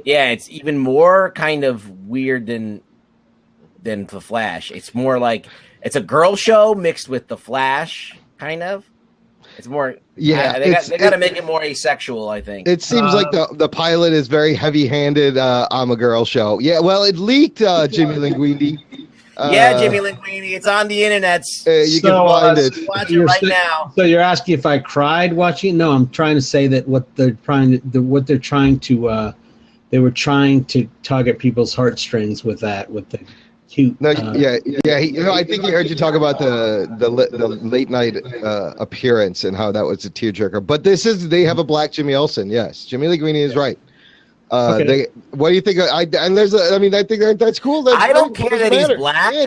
yeah, it's even more kind of weird than The Flash. It's more like it's a girl show mixed with The Flash, kind of. It's more, they got to make it more asexual, I think. It seems like the pilot is very heavy-handed. I'm a girl show. Yeah, well, it leaked, Jimmy Linguini. Jimmy Linguini. It's on the internet. You can find it. Watch it right now. So you're asking if I cried watching? No, I'm trying to say that they were trying to tug at people's heartstrings with the cute. No, I think he heard you talk about the late night appearance and how that was a tearjerker. But they have a black Jimmy Olsen. Yes, Jimmy Linguini is right. Okay. What do you think? I think that's cool. I don't care that he's black. Yeah,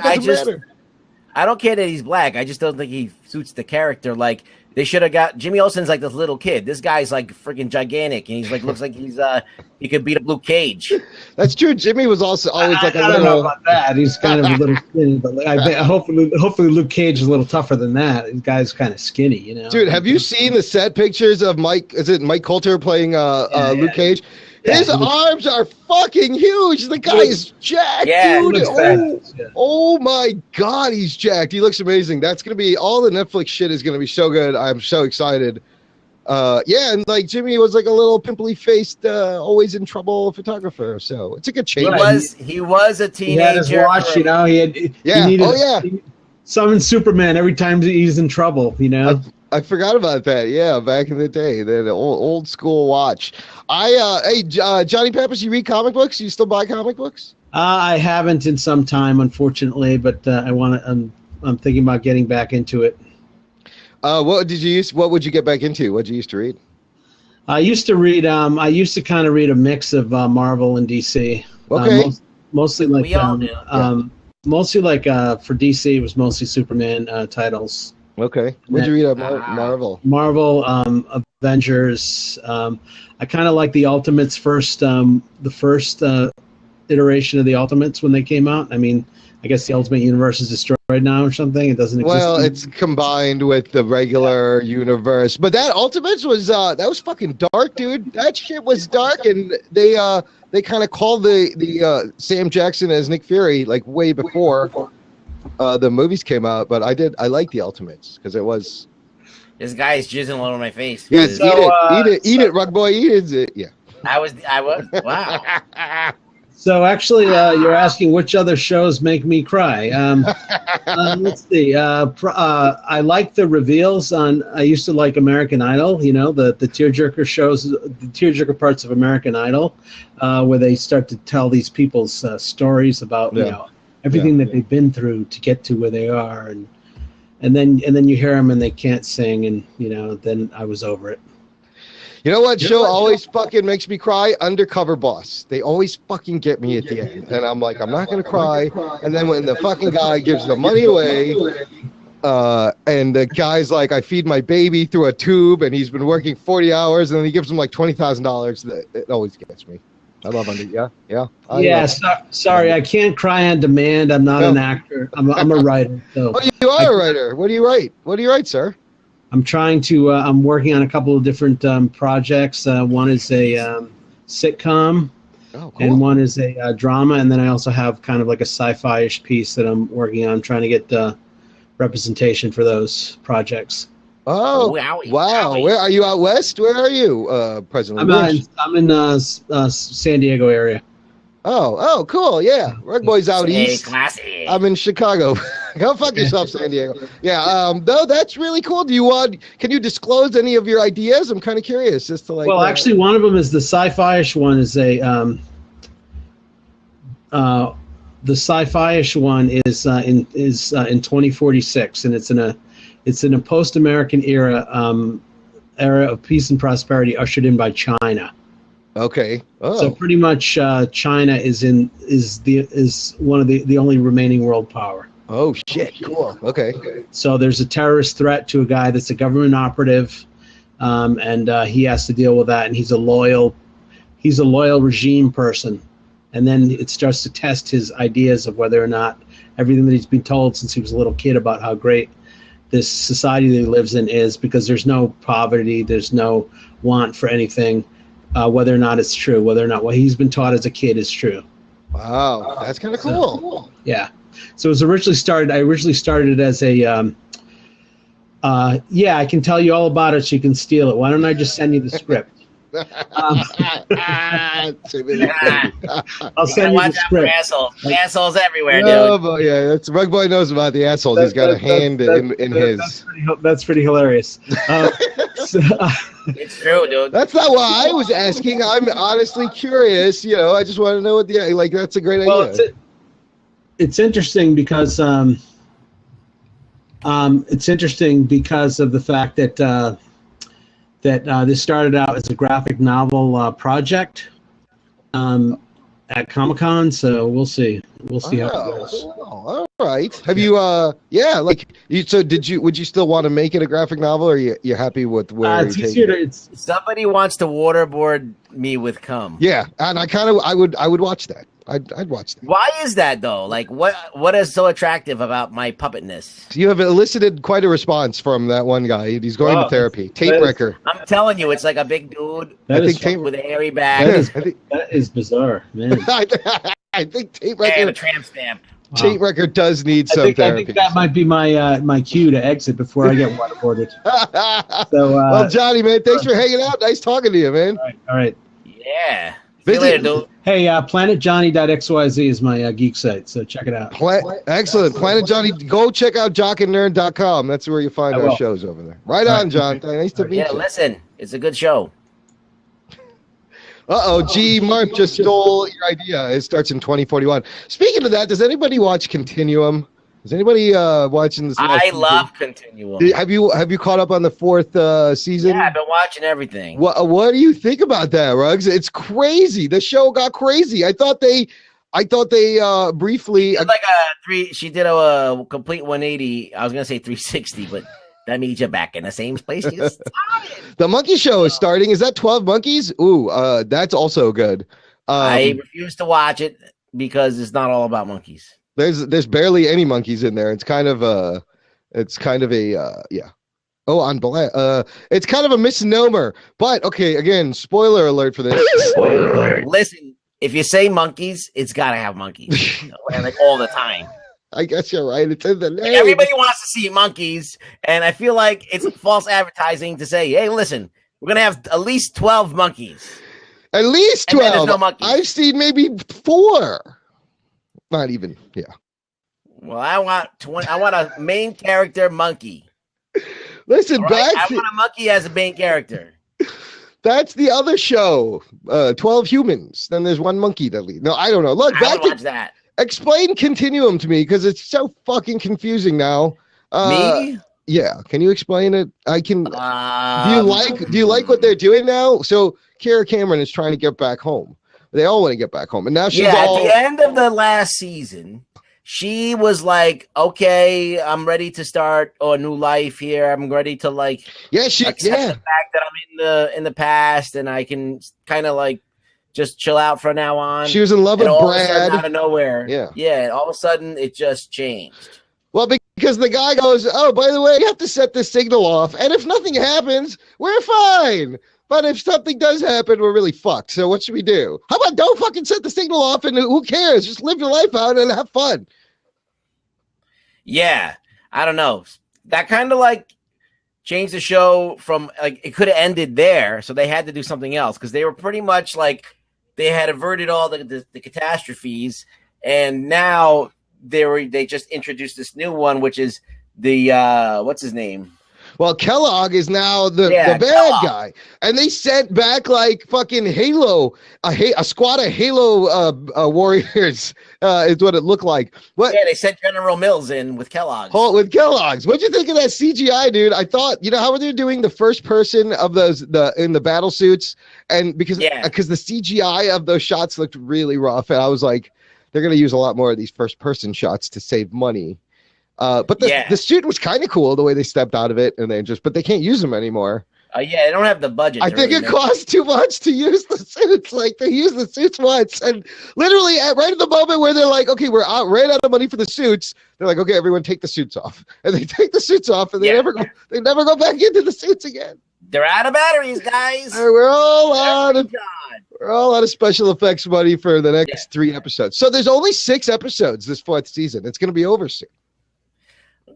I don't care that he's black. I just don't think he suits the character. Like, they should have got Jimmy Olsen's like this little kid. This guy's like freaking gigantic, and he's like looks like he could beat a Luke Cage. That's true. Jimmy was also always like a little. I don't know about that. He's kind of a little skinny, but hopefully Luke Cage is a little tougher than that. The guy's kind of skinny, Dude, have you seen the set pictures of Mike? Is it Mike Coulter playing Luke Cage? His arms are fucking huge. The guy is jacked, dude. Oh my God, he's jacked. He looks amazing. That's going to be, all the Netflix shit is going to be so good. I'm so excited. And like Jimmy was like a little pimply faced, always in trouble photographer. So it's a good change. He was a teenager. He had his watch, he needed summon Superman every time he's in trouble, I forgot about that. Yeah, back in the day, the old school watch. Johnny Peppers, you read comic books? You still buy comic books? I haven't in some time, unfortunately, but I'm thinking about getting back into it. What would you get back into? What did you used to read? I used to read. I used to kind of read a mix of Marvel and DC. Okay. Mostly like we all do. Mostly like for DC, it was mostly Superman titles. Okay. What did you read about Marvel? Marvel, Avengers. I kind of like the Ultimates first. The first iteration of the Ultimates when they came out. I mean, I guess the Ultimate Universe is destroyed now or something. It doesn't exist. Well, it's combined with the regular universe. But that Ultimates was that was fucking dark, dude. That shit was dark, and they kind of called the Sam Jackson as Nick Fury like way before the movies came out. But I liked the Ultimates because it was. This guy is jizzing all over my face. Yes, eat it, Rugboy, eat it. Yeah. I was. Wow. So actually, you're asking which other shows make me cry. Let's see. I like the reveals on. I used to like American Idol. The tearjerker shows, the tearjerker parts of American Idol, where they start to tell these people's stories about everything that they've been through to get to where they are, and then you hear them and they can't sing, and then I was over it. You know what You know show what show- always fucking makes me cry? Undercover Boss. They always fucking get me at the end. And I'm like, I'm not going to cry. And then when the fucking guy gives the money away, and the guy's like, I feed my baby through a tube, and he's been working 40 hours, and then he gives him like $20,000. It always gets me. I love Sorry, I can't cry on demand. I'm not an actor. I'm a writer. So Oh, you are a writer. What do you write? What do you write, sir? I'm trying to. I'm working on a couple of different projects. One is a sitcom, and one is a drama, and then I also have kind of like a sci-fi-ish piece that I'm working on, trying to get representation for those projects. Oh, wow. Where are you, out west? Where are you, President? I'm in San Diego area. Oh, cool. Yeah. Rugboy's out east. Classy. I'm in Chicago. Go fuck yourself, San Diego. Yeah. No, that's really cool. Can you disclose any of your ideas? I'm kind of curious as to like. Well, actually, one of them is the sci-fi-ish one. Is a the sci-fi-ish one is in 2046, and it's in a post-American era of peace and prosperity ushered in by China. Okay. Oh. So pretty much China is one of the only remaining world power. Oh shit! Cool. Okay. So there's a terrorist threat to a guy that's a government operative, and he has to deal with that. And he's a loyal regime person. And then it starts to test his ideas of whether or not everything that he's been told since he was a little kid about how great this society that he lives in is, because there's no poverty, there's no want for anything, whether or not it's true, whether or not what he's been taught as a kid is true. Wow, that's kind of cool. Yeah. So it was originally started. I originally started it as a. I can tell you all about it, so you can steal it. Why don't I just send you the script? I'll send you the script. Assholes everywhere, dude. Oh, but yeah, that's Rugboy knows about the assholes. He's got a hand in his. That's pretty hilarious. It's true, dude. That's not why I was asking. I'm honestly curious. I just want to know what that's a great idea. It's interesting because of the fact that this started out as a graphic novel project at Comic-Con, so we'll see. We'll see how it goes. All right. Have you? So would you still want to make it a graphic novel, or you're happy with where it's easier to? Somebody wants to waterboard me with cum. Yeah, and I would watch that. I'd watch that. Why is that though? Like, what is so attractive about my puppetness? You have elicited quite a response from that one guy. He's going to therapy. Tape wrecker. I'm telling you, it's like a big dude with a hairy back. That is bizarre, man. I think tape wrecker and a tramp stamp. Tape record does need some therapy. I think that might be my cue to exit before I get waterboarded. So, well, Johnny, man, thanks for hanging out. Nice talking to you, man. All right. Yeah. See you later, dude. Hey, planetjohnny.xyz is my geek site, so check it out. Excellent. Planet Johnny, go check out jockandnerd.com. That's where you find our shows over there. Right on, John. Nice to meet you. Yeah, listen, it's a good show. Mark just stole your idea. It starts in 2041. Speaking of that, does anybody watch Continuum? Is anybody watching this? I love Continuum. Have you caught up on the fourth season? Yeah, I've been watching everything. What do you think about that, Ruggs? It's crazy. The show got crazy. I thought they briefly. She did a complete 180. I was gonna say 360, but that means you're back in the same place you started. The Monkey Show is starting. Is that 12 Monkeys? Ooh, that's also good. I refuse to watch it because it's not all about monkeys. There's barely any monkeys in there. It's kind of a yeah. Oh, on it's kind of a misnomer. But okay, again, spoiler alert for this. Spoiler alert. Listen, if you say monkeys, it's gotta have monkeys. Like all the time. I guess you're right. It's in the name. Everybody wants to see monkeys, and I feel like it's false advertising to say, "Hey, listen, we're gonna have at least 12 monkeys." At least 12. There's no monkeys. I've seen maybe 4. Not even. Yeah. Well, I want a main character monkey. Listen, right? I want a monkey as a main character. That's the other show. 12 humans. Then there's one monkey that leads. No, I don't know. Look, watch that. Explain Continuum to me because it's so fucking confusing now. Me? Yeah, can you explain it? I can. Do you like what they're doing now? So Kara Cameron is trying to get back home. They all want to get back home, and now she's at the end of the last season, she was like, "Okay, I'm ready to start a new life here. I'm ready to accept the fact that I'm in the past, and I can kind of like just chill out from now on." She was in love with Brad out of nowhere. Yeah. And all of a sudden, it just changed. Well, because the guy goes, "Oh, by the way, you have to set the signal off, and if nothing happens, we're fine. But if something does happen, we're really fucked. So what should we do? How about don't fucking set the signal off, and who cares? Just live your life out and have fun." Yeah, I don't know. That kind of like changed the show from like it could have ended there, so they had to do something else because they were pretty much like they had averted all the catastrophes, and now they just introduced this new one, which is the what's his name? Well, Kellogg is now the bad guy, and they sent back like fucking Halo, a squad of Halo warriors is what it looked like. What? Yeah, they sent General Mills in with Kellogg's. With Kellogg's. What'd you think of that CGI, dude? I thought, how they're doing the first person of those in the battle suits, and because the CGI of those shots looked really rough, and I was like, they're gonna use a lot more of these first person shots to save money. But the suit was kind of cool the way they stepped out of it, and but they can't use them anymore. They don't have the budget. I think it costs too much to use the suits. Like they use the suits once, and literally right at the moment where they're like, "Okay, we're ran out of money for the suits," they're like, "Okay, everyone, take the suits off," and they take the suits off, and they never go back into the suits again. They're out of batteries, guys. We're all out of special effects money for the next 3 episodes. So there's only 6 episodes this 4th season. It's going to be over soon.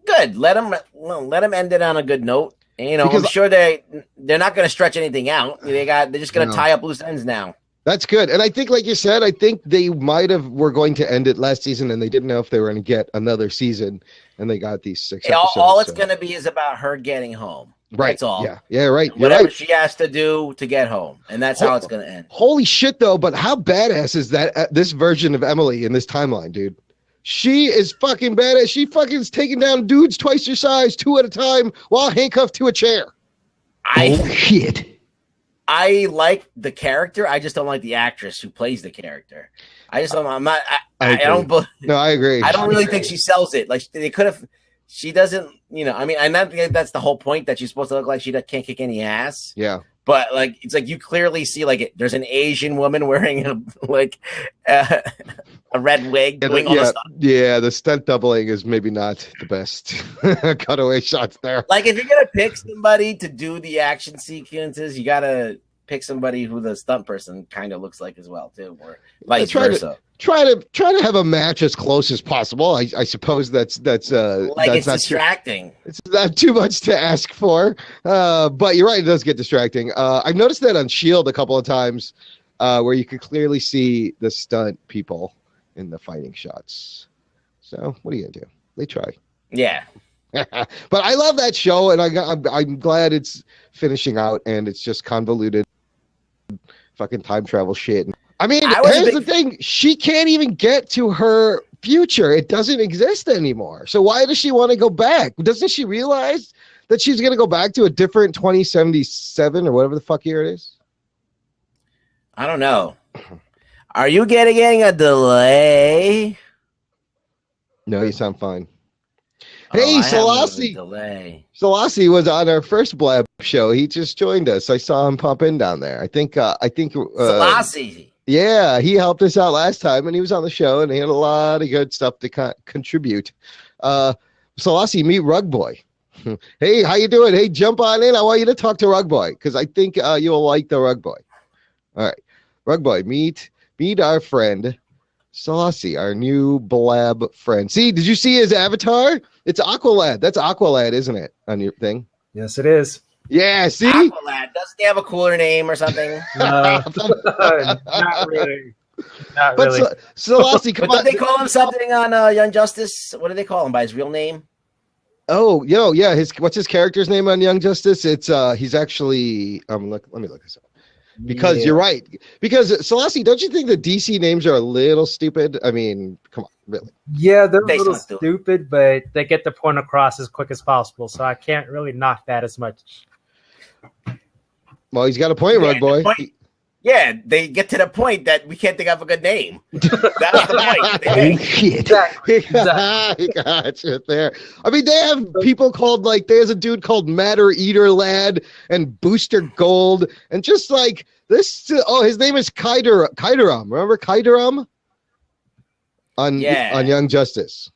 Good. Let them end it on a good note. I'm sure they're not going to stretch anything out. They're just going to tie up loose ends now. That's good. And I think, like you said, I think they were going to end it last season, and they didn't know if they were going to get another season, and they got these 6 episodes. All it's going to be is about her getting home. Right. That's all. Yeah, right. Whatever she has to do to get home, and that's how it's going to end. Holy shit, though! But how badass is that? This version of Emily in this timeline, dude. She is fucking badass. She fucking is taking down dudes twice her size, 2 at a time, while handcuffed to a chair. Shit. I like the character. I just don't like the actress who plays the character. I just don't. I'm not. I don't. No, I agree. I don't really think she sells it. Like they could have. She doesn't. I mean, and that's the whole point, that she's supposed to look like she can't kick any ass. Yeah. But like, it's like you clearly see like there's an Asian woman wearing a red wig doing all the stuff. Yeah, the stunt doubling is maybe not the best cutaway shots there. Like if you're gonna pick somebody to do the action sequences, you gotta pick somebody who the stunt person kind of looks like as well too, or vice versa. Try to have a match as close as possible. I suppose that's it's not distracting. It's not too much to ask for. But you're right, it does get distracting. I've noticed that on Shield a couple of times, where you could clearly see the stunt people in the fighting shots. So what are you gonna do? They try. Yeah. But I love that show, and I'm glad it's finishing out, and it's just convoluted fucking time travel shit. I mean, here's the thing. She can't even get to her future. It doesn't exist anymore. So why does she want to go back? Doesn't she realize that she's going to go back to a different 2077 or whatever the fuck year it is? I don't know. Are you getting a delay? No, you sound fine. Hey, Selassie. Selassie was on our first-blab show. He just joined us. I saw him pop in down there. I think Selassie. Yeah, he helped us out last time, and he was on the show, and he had a lot of good stuff to contribute. Selassie, meet Rugboy. Hey, how you doing? Hey, jump on in. I want you to talk to Rugboy, because I think you'll like the Rugboy. All right. Rugboy, meet our friend Selassie, our new blab friend. See, did you see his avatar? It's Aqualad. That's Aqualad, isn't it, on your thing? Yes, it is. Yeah, see? Aqualad. Doesn't he have a cooler name or something? No, not really. Not really. Selassie, come on. Don't they call him something on Young Justice? What do they call him by his real name? Oh, yeah. What's his character's name on Young Justice? It's he's actually let me look this up. because you're right. Because Selassie, don't you think the DC names are a little stupid? I mean, come on, really. Yeah, they're They a little still do it. stupid, but they get the point across as quick as possible, so I can't really knock that as much. Well, he's got a point, Yeah, Rug Boy. the point- Yeah, they get to the point that we can't think of a good name. That's the point. Oh, shit. Exactly. Gotcha there. I mean, they have people called, like, there's a dude called Matter Eater Lad and Booster Gold, and just like this. Oh, his name is Kaideram. Remember Kaideram on Young Justice.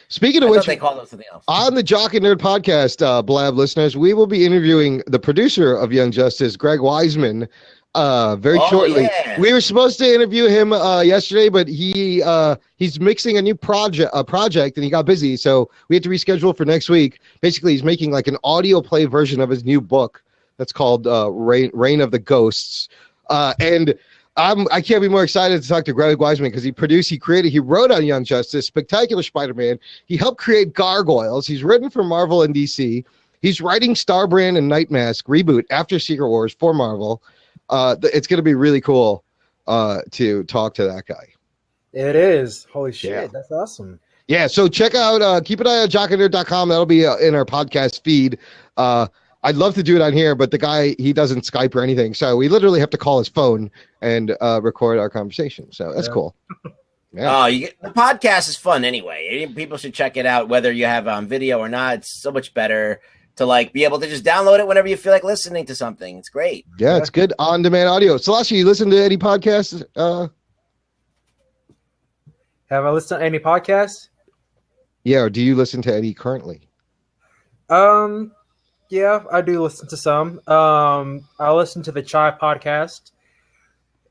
Speaking of which, they called him something else. on the Jock and Nerd podcast, Blab listeners, we will be interviewing the producer of Young Justice, Greg Wiseman, very shortly. Yeah. We were supposed to interview him yesterday, but he's mixing a new project, and he got busy, so we had to reschedule for next week. Basically, he's making like an audio play version of his new book that's called Reign of the Ghosts, and I can't be more excited to talk to Greg Wiseman because he wrote on Young Justice, Spectacular Spider-Man. He helped create Gargoyles. He's written for Marvel and DC. He's writing Starbrand and Nightmask reboot after Secret Wars for Marvel. It's going to be really cool to talk to that guy. It is. Holy shit, Yeah. that's awesome. Yeah, so check out, keep an eye on jockandnerd.com. That'll be in our podcast feed. I'd love to do it on here, but the guy, he doesn't Skype or anything. So we literally have to call his phone and record our conversation. So that's cool. Yeah. The podcast is fun anyway. People should check it out, whether you have video or not. It's so much better to like be able to just download it whenever you feel like listening to something. It's great. Yeah, it's good on-demand audio. Selassie, you listen to any podcasts? Have I listened to any podcasts? Yeah, or do you listen to any currently? Yeah, I do listen to some. I listen to the Chai podcast,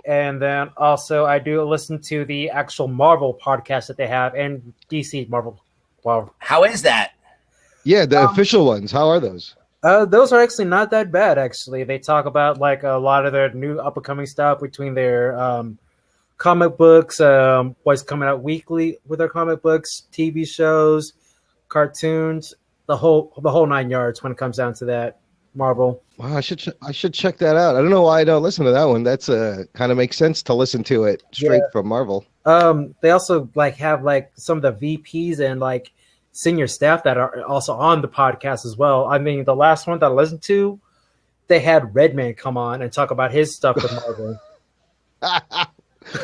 and then also I do listen to the actual Marvel podcast that they have and DC Marvel. Wow, How is that? Yeah, the official ones. How are those? those are actually not that bad. Actually, they talk about like a lot of their new up and coming stuff between their comic books, what's coming out weekly with their comic books, TV shows, cartoons. The whole 9 yards when it comes down to that Marvel. Wow, I should check that out. I don't know why I don't listen to that one. That's kind of makes sense to listen to it straight from Marvel. They also like have like some of the VPs and like senior staff that are also on the podcast as well. I mean, the last one that I listened to, they had Redman come on and talk about his stuff with Marvel.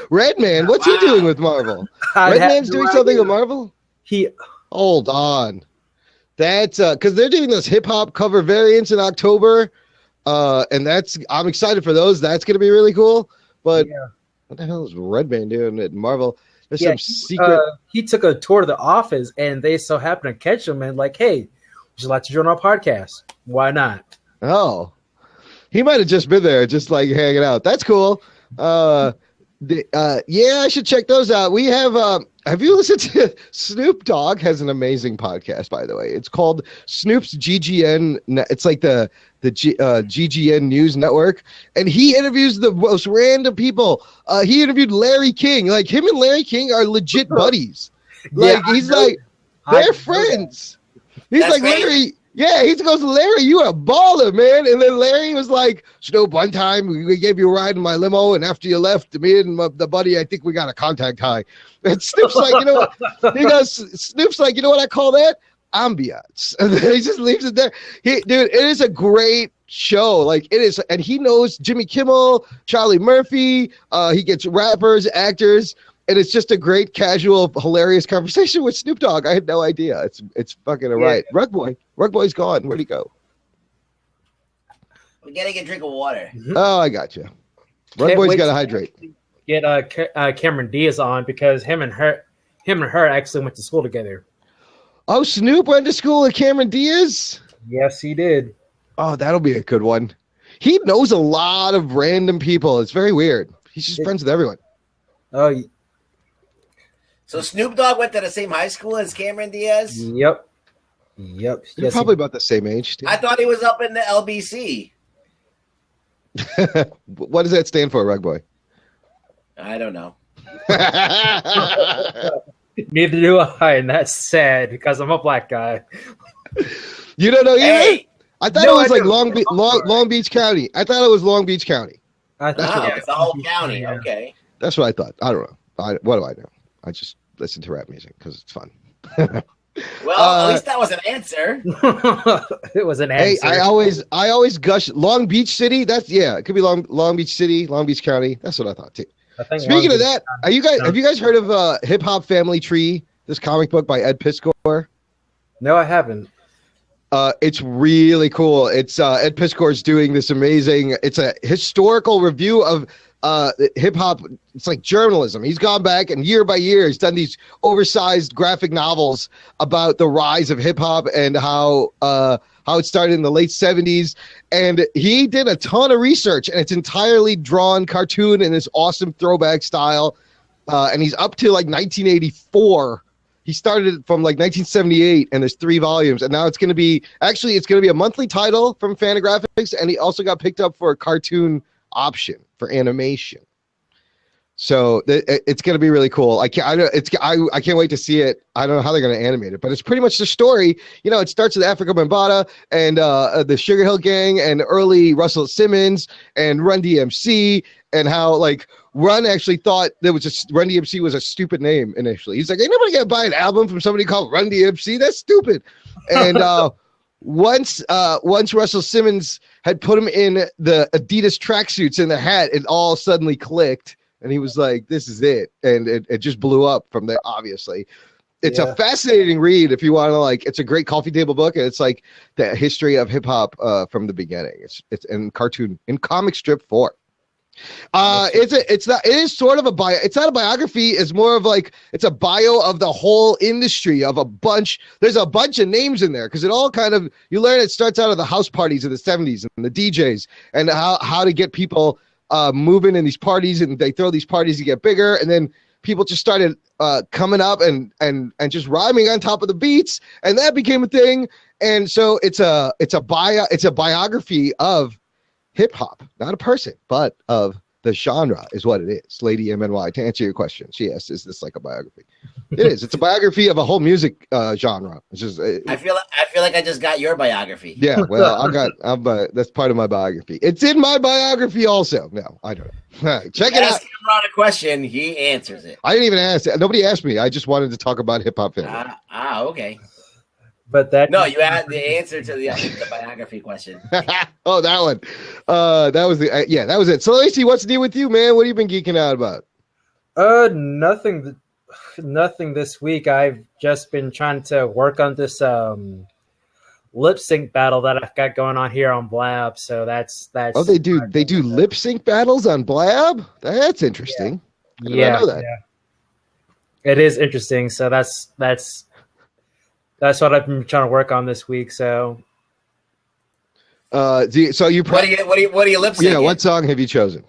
Redman, what's he doing with Marvel? Redman's doing something with Marvel? Hold on. That's because they're doing those hip hop cover variants in October, and I'm excited for those. That's gonna be really cool. But what the hell is Redman doing at Marvel? There's some secret. He took a tour of the office, and they so happened to catch him and like, hey, would you like to join our podcast? Why not? Oh, he might have just been there, just like hanging out. That's cool. Yeah, I should check those out. We have you listened to Snoop Dogg has an amazing podcast, by the way. It's called Snoop's GGN. It's like the GGN News Network, and he interviews the most random people. He interviewed Larry King. Like him and Larry King are legit buddies. Like they're friends. He's like Larry. Yeah, he goes, Larry, you a baller, man. And then Larry was like, Snoop, one time we gave you a ride in my limo, and after you left, me and the buddy, I think we got a contact high. And Snoop's like, you know what? He goes, Snoop's like, you know what I call that? Ambiance. And then he just leaves it there. Dude, it is a great show. Like it is, and he knows Jimmy Kimmel, Charlie Murphy. He gets rappers, actors. And it's just a great, casual, hilarious conversation with Snoop Dogg. I had no idea. It's fucking right. Rugboy's gone. Where'd he go? We're getting a drink of water. Oh, I got you. Rugboy's got to hydrate. Get Cameron Diaz on because him and her actually went to school together. Oh, Snoop went to school with Cameron Diaz? Yes, he did. Oh, that'll be a good one. He knows a lot of random people. It's very weird. He's just friends with everyone. Oh, so Snoop Dogg went to the same high school as Cameron Diaz? Yep. They're probably about the same age. Too. I thought he was up in the LBC. What does that stand for, Rugboy? I don't know. Neither do I, and that's sad because I'm a black guy. You don't know either? Hey, I thought No, it was I like do. Long Beach County. I thought it was Long Beach County. I That's thought what It's the whole county. Yeah. Okay. That's what I thought. I don't know. What do I know? I just listen to rap music because it's fun. Well, at least that was an answer. It was an Hey, answer. I always gush Long Beach City. That's it could be Long Beach City, Long Beach County. That's what I thought too. I think Speaking Long of that, have you guys heard of Hip Hop Family Tree? This comic book by Ed Piskor. No, I haven't. It's really cool. It's Ed Piskor's doing this amazing. It's a historical review of hip hop. It's like journalism. He's gone back and year by year he's done these oversized graphic novels about the rise of hip hop and how it started in the late 70s. And he did a ton of research, and it's entirely drawn cartoon in this awesome throwback style. And he's up to like 1984. He started it from like 1978, and there's 3 volumes, and now it's going to be a monthly title from Fantagraphics, and he also got picked up for a cartoon option for animation. So it's going to be really cool. I can't wait to see it. I don't know how they're going to animate it, but it's pretty much the story. You know, it starts with Africa Bambaataa and the Sugar Hill Gang and early Russell Simmons and Run DMC, and how like Run actually thought Run DMC was a stupid name initially. He's like, ain't nobody gonna buy an album from somebody called Run DMC. That's stupid. And once Russell Simmons had put him in the Adidas tracksuits and the hat, it all suddenly clicked. And he was like, this is it. And it just blew up from there, obviously. It's a fascinating read if you want to it's a great coffee table book. And it's like the history of hip hop from the beginning. It's in comic strip form. It is sort of a bio. It's not a biography. It's more of like, it's a bio of the whole industry of there's a bunch of names in there. Cause it all kind of, you learn it starts out of the house parties of the 70s and the DJs and how to get people moving in these parties, and they throw these parties to get bigger, and then people just started coming up and just rhyming on top of the beats, and that became a thing. And so it's a biography of hip hop, not a person, but of the genre is what it is. Lady MNY, to answer your question, she asked, is this like a biography? It is. It's a biography of a whole music genre. It's just. I feel like I just got your biography. Yeah, well, that's part of my biography. It's in my biography also. No, I don't know. Check it out. Ask him around a question, he answers it. I didn't even ask. Nobody asked me. I just wanted to talk about hip hop family. Okay. But you had the answer to the biography question. Oh, that one. That was that was it. So, Lacey, what's new with you, man? What have you been geeking out about? Nothing this week. I've just been trying to work on this lip sync battle that I've got going on here on Blab. So that's. Oh, they do lip sync battles on Blab. That's interesting. I did not know that. Yeah. It is interesting. So that's what I've been trying to work on this week. So. So you. What are you lip syncing? Yeah. What song have you chosen?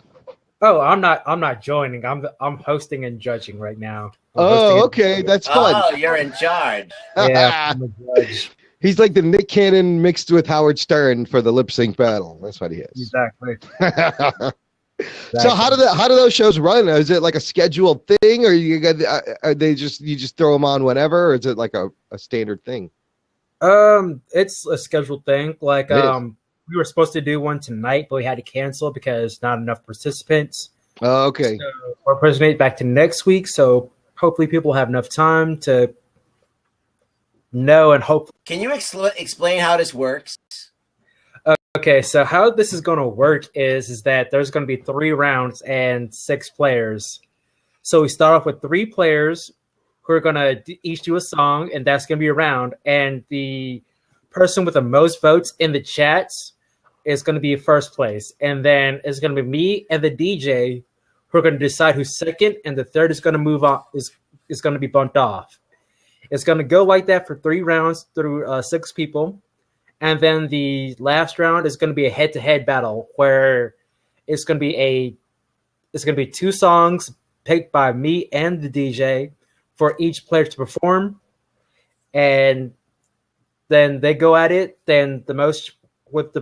Oh, I'm not joining. I'm hosting and judging right now. Okay, that's fun. Oh, you're in charge. Yeah, I'm a judge. He's like the Nick Cannon mixed with Howard Stern for the lip sync battle. That's what he is. Exactly. So how do those shows run? Is it like a scheduled thing, or you just throw them on whenever, or is it like a standard thing? It's a scheduled thing. Like we were supposed to do one tonight, but we had to cancel because not enough participants. Oh, okay. So we're pushing it back to next week. So hopefully people have enough time to know and hope. Can you explain how this works? Okay, so how this is going to work is that there's going to be 3 rounds and 6 players. So we start off with 3 players who are going to each do a song, and that's going to be a round. And the person with the most votes in the chats is going to be first place. And then it's going to be me and the DJ who are going to decide who's second, and the third is going to move on, is going to be bumped off. It's going to go like that for 3 rounds through 6 people. And then the last round is going to be a head-to-head battle where it's going to be 2 songs picked by me and the DJ for each player to perform. And then they go at it. Then the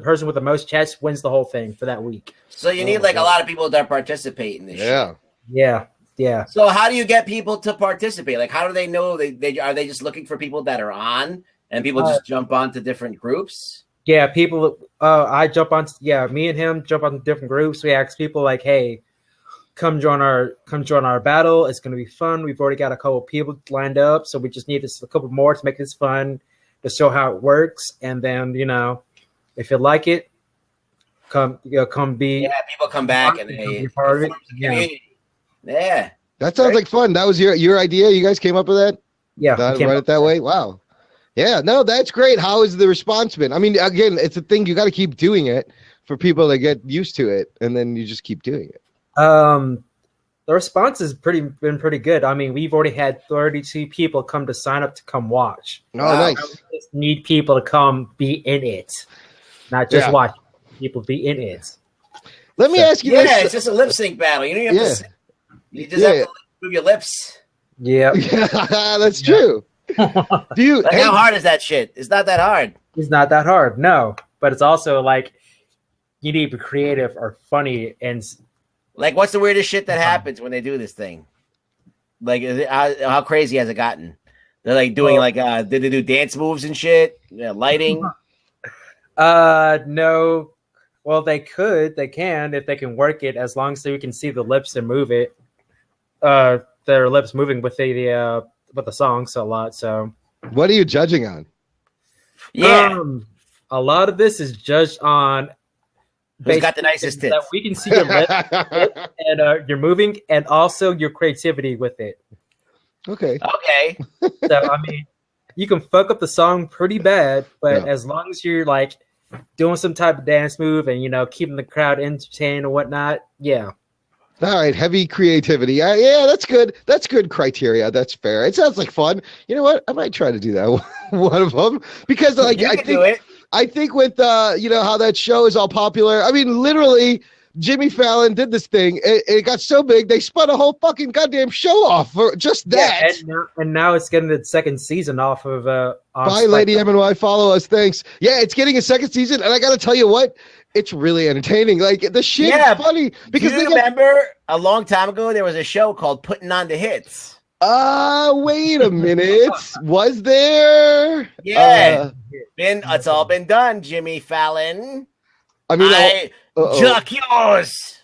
person with the most chats wins the whole thing for that week. So you need a lot of people that participate in this. Yeah. So how do you get people to participate? Like, how do they know are they just looking for people that are on, and people just jump onto different groups? Yeah, people. I jump on. Yeah, me and him jump on different groups. We ask people like, "Hey, come join our battle. It's gonna be fun. We've already got a couple people lined up, so we just need a couple more to make this fun, to show how it works. And then if you like it, come be. Yeah, people come back and be part of it. Yeah. That sounds like fun. That was your idea. You guys came up with that. Yeah, Run it that way. Wow. Yeah, no, that's great. How has the response been? I mean, again, it's a thing. You got to keep doing it for people to get used to it, and then you just keep doing it. The response has been pretty good. I mean, we've already had 32 people come to sign up to come watch. Oh, nice. We just need people to come be in it, not just watch. People be in it. Let me ask you this. Yeah, it's just a lip sync battle. You don't even have to. You just have to move your lips. Yeah, that's true. Do you? How hard is that shit? It's not that hard. It's not that hard, no. But it's also like you need to be creative or funny and. Like, what's the weirdest shit that happens when they do this thing? Like, how crazy has it gotten? They're like doing did they do dance moves and shit? Yeah, lighting. No. Well, they can if they can work it, as long as you can see the lips and move it. Their lips moving with the songs a lot. So, what are you judging on? Yeah, a lot of this is judged on. Who's got the nicest tits? That we can see your lips and you're moving, and also your creativity with it. Okay. So I mean, you can fuck up the song pretty bad, but as long as you're like doing some type of dance move and keeping the crowd entertained and whatnot, yeah. All right, heavy creativity. Yeah, that's good. That's good criteria. That's fair. It sounds like fun. You know what? I might try to do that one of them because I think with how that show is all popular. I mean, literally, Jimmy Fallon did this thing. It got so big they spun a whole fucking goddamn show off for just that. Yeah, and now it's getting the second season off of. Bye, Lady MNY. Follow us. Thanks. Yeah, it's getting a second season, and I got to tell you what. It's really entertaining. Like the shit is funny because do you remember a long time ago there was a show called Putting on the Hits. Wait a minute. Was there? Yeah. It's all been done, Jimmy Fallon. I mean, Chuck yours.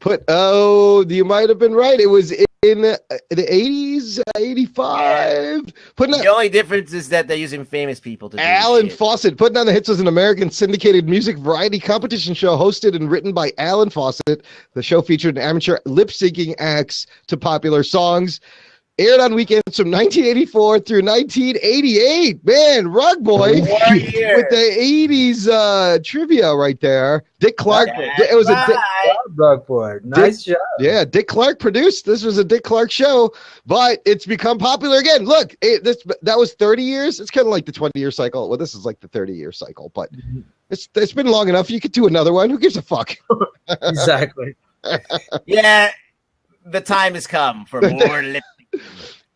You might have been right. It was in the 80s, 85. The only difference is that they're using famous people to do Alan shit. Fawcett. Putting on the Hits was an American syndicated music variety competition show hosted and written by Alan Fawcett. The show featured amateur lip-syncing acts to popular songs. Aired on weekends from 1984 through 1988. Man, Rugboy with the 80s trivia right there. Dick Clark. It was a Rugboy. Nice job. Yeah, Dick Clark produced. This was a Dick Clark show, but it's become popular again. Look, that was 30 years. It's kind of like the 20-year cycle. Well, this is like the 30-year cycle, but it's been long enough. You could do another one. Who gives a fuck? Exactly. Yeah, the time has come for more lip.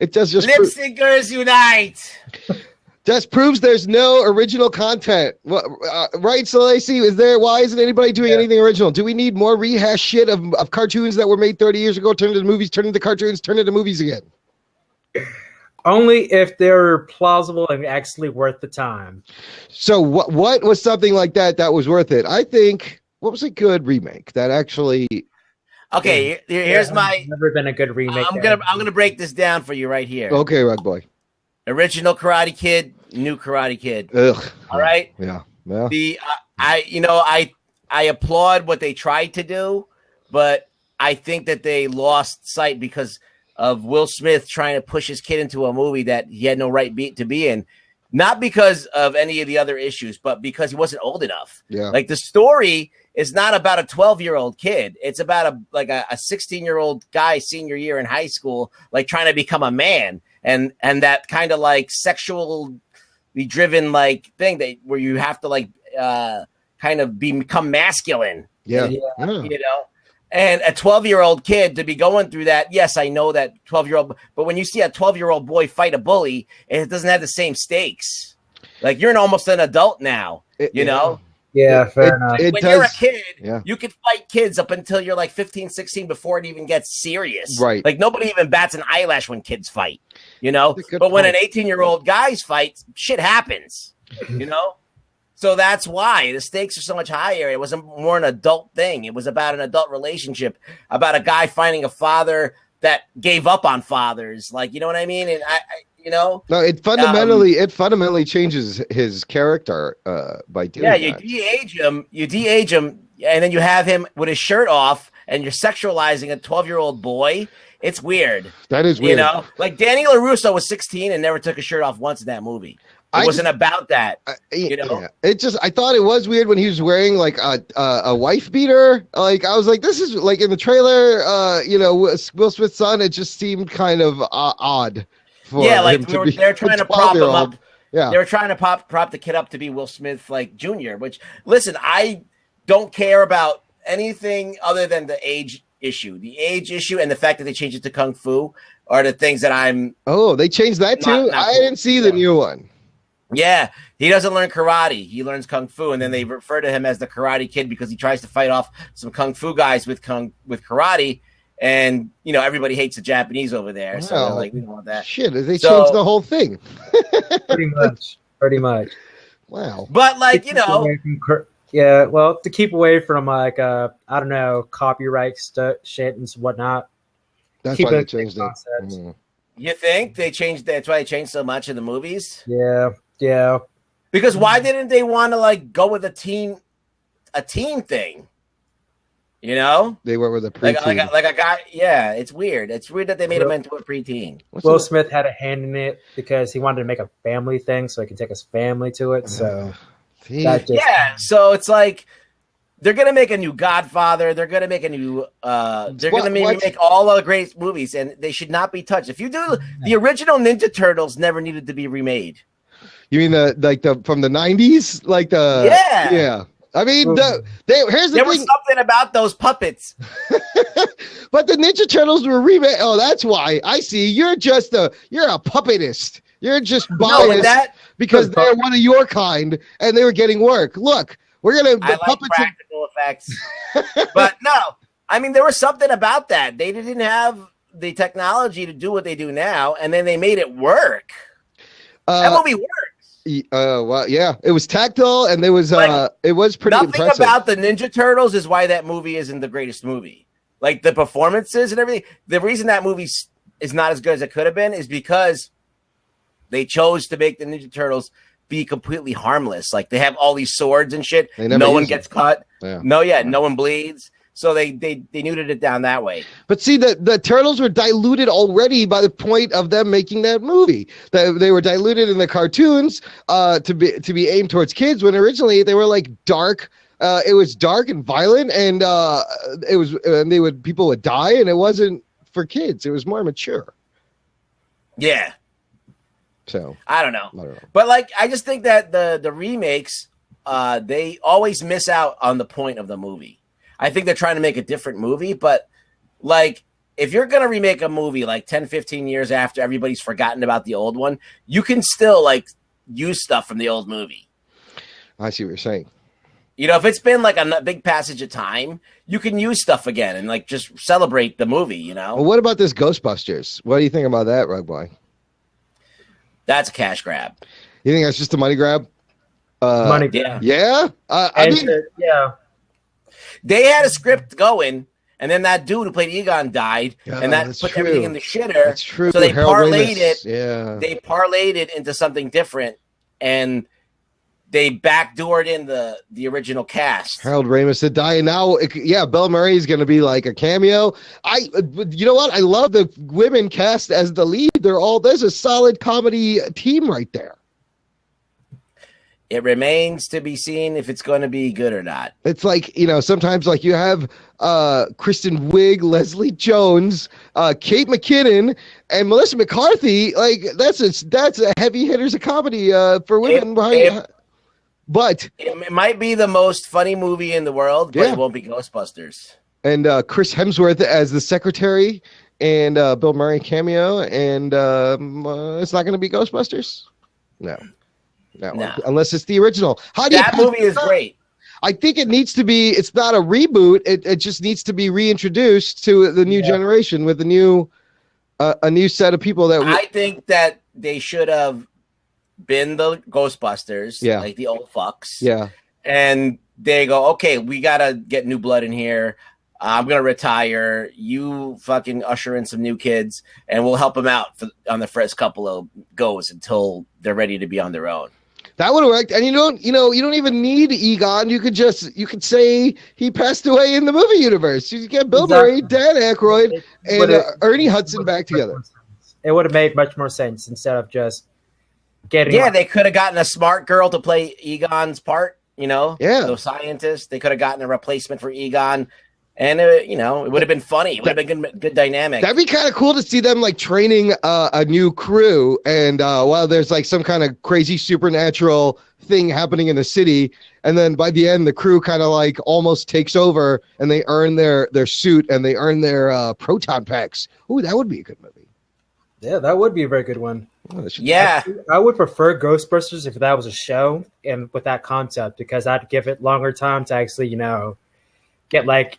It does just lip syncers unite. Just proves there's no original content, right? So Lacey, why isn't anybody doing anything original? Do we need more rehash shit of cartoons that were made 30 years ago, turned into movies, turned into cartoons, turned into movies again? Only if they're plausible and actually worth the time. So what was something like that was worth it? I think what was a good remake that actually. Okay, here's my. Never been a good remake. I'm gonna break this down for you right here. Okay, Rugboy. Original Karate Kid, new Karate Kid. Ugh. All right. Yeah. I applaud what they tried to do, but I think that they lost sight because of Will Smith trying to push his kid into a movie that he had no right to be in. Not because of any of the other issues, but because he wasn't old enough. Yeah. Like the story is not about a 12-year-old kid. It's about a 16-year-old guy senior year in high school, like trying to become a man, and that kind of like sexually driven like thing where you have to like kind of become masculine. Yeah. You know. And a 12-year-old kid to be going through that, yes, I know that 12-year-old, but when you see a 12-year-old boy fight a bully, it doesn't have the same stakes. Like you're almost an adult now, you know? Yeah, fair enough. When you're a kid, you can fight kids up until you're like 15, 16 before it even gets serious. Right. Like nobody even bats an eyelash when kids fight, you know? But when an 18-year-old guys fight, shit happens, you know? So that's why the stakes are so much higher. It was more an adult thing. It was about an adult relationship, about a guy finding a father that gave up on fathers. Like, you know what I mean? And No, it fundamentally changes his character by doing that. You de-age him, and then you have him with his shirt off, and you're sexualizing a 12-year-old boy. It's weird. That is weird. You know, like Danny LaRusso was 16 and never took his shirt off once in that movie. It wasn't about that. You know, I thought it was weird when he was wearing like a wife beater. Like I was like, this is like in the trailer. Will Smith's son. It just seemed kind of odd. Like they're trying to prop him up. Yeah, they were trying to prop the kid up to be Will Smith, like Jr. Which, listen, I don't care about anything other than the age issue. The age issue and the fact that they changed it to Kung Fu are the things that I'm. Oh, they changed that too. I didn't see the new one. Yeah, he doesn't learn karate. He learns Kung Fu, and then they refer to him as the Karate Kid because he tries to fight off some Kung Fu guys with karate. And, you know, everybody hates the Japanese over there. Wow. So they're like, we don't want that. Shit, they changed the whole thing. Pretty much. Wow. But, like, you know. To keep away from, like, I don't know, copyright shit and whatnot. That's why they changed it. Mm-hmm. You think they changed? That's why they changed so much in the movies? Yeah. Because why didn't they want to, like, go with a teen thing? You know, they went with a preteen. Like a guy. Yeah, it's weird. It's weird that they made him into a preteen. Will Smith had a hand in it because he wanted to make a family thing, so he could take his family to it. So, so it's like they're gonna make a new Godfather. They're gonna make a new. They're gonna make all the great movies, and they should not be touched. If you do, the original Ninja Turtles never needed to be remade. You mean the from the 90s, like the yeah. I mean, here's the thing. Was something about those puppets. But the Ninja Turtles were remade. Oh, that's why. I see. You're a puppetist. You're just biased because they're one of your kind and they were getting work. Look, we're going to... I like practical effects. But no, I mean, there was something about that. They didn't have the technology to do what they do now, and then they made it work. That movie worked. Well, yeah, it was tactile, and there was it was pretty impressive. Nothing about the Ninja Turtles is why that movie isn't the greatest movie. Like the performances and everything. The reason that movie is not as good as it could have been is because they chose to make the Ninja Turtles be completely harmless. Like they have all these swords and shit. No one gets cut. Yeah. No one bleeds. So they neutered it down that way. But see, the Turtles were diluted already by the point of them making that movie. They were diluted in the cartoons to be aimed towards kids when originally they were like dark. It was dark and violent, and people would die, and it wasn't for kids. It was more mature. Yeah. So I don't know. But like I just think that the remakes they always miss out on the point of the movie. I think they're trying to make a different movie, but like if you're going to remake a movie like 10, 15 years after everybody's forgotten about the old one, you can still like use stuff from the old movie. I see what you're saying. You know, if it's been like a big passage of time, you can use stuff again and like just celebrate the movie, you know? Well, what about this Ghostbusters? What do you think about that, Rugboy? That's a cash grab. You think that's just a money grab? Money grab. Yeah? Yeah. They had a script going, and then that dude who played Egon died, and that put everything in the shitter. That's true. So they parlayed it. Yeah. They parlayed it into something different, and they backdoored in the original cast. Harold Ramis did die, and now, Bill Murray is going to be like a cameo. You know what? I love the women cast as the lead. There's a solid comedy team right there. It remains to be seen if it's going to be good or not. It's like, sometimes like you have Kristen Wiig, Leslie Jones, Kate McKinnon, and Melissa McCarthy. Like that's a heavy hitters of comedy for women. But it might be the most funny movie in the world, but it won't be Ghostbusters. And Chris Hemsworth as the secretary, and Bill Murray cameo, and it's not going to be Ghostbusters. No, unless it's the original. That movie is great. I think it needs to be. It's not a reboot. It just needs to be reintroduced to the new generation with a new set of people. I think that they should have been the Ghostbusters, Yeah. like the old fucks. Yeah. And they go, okay, we gotta get new blood in here. I'm gonna retire. You fucking usher in some new kids, and we'll help them out on the first couple of goes until they're ready to be on their own. That would have worked. And you don't even need Egon. You could say he passed away in the movie universe. You get Bill Murray, Dan Aykroyd, and Ernie Hudson back together. It would have made much more sense instead of just getting. Yeah, they could have gotten a smart girl to play Egon's part. Yeah. The scientist. They could have gotten a replacement for Egon. And, it would have been funny. It would have been good dynamic. That'd be kind of cool to see them like training a new crew. And while there's like some kind of crazy supernatural thing happening in the city. And then by the end, the crew kind of like almost takes over and they earn their suit and they earn their proton packs. Ooh, that would be a good movie. Yeah, that would be a very good one. Yeah. I would prefer Ghostbusters if that was a show and with that concept, because I'd give it longer time to actually, get like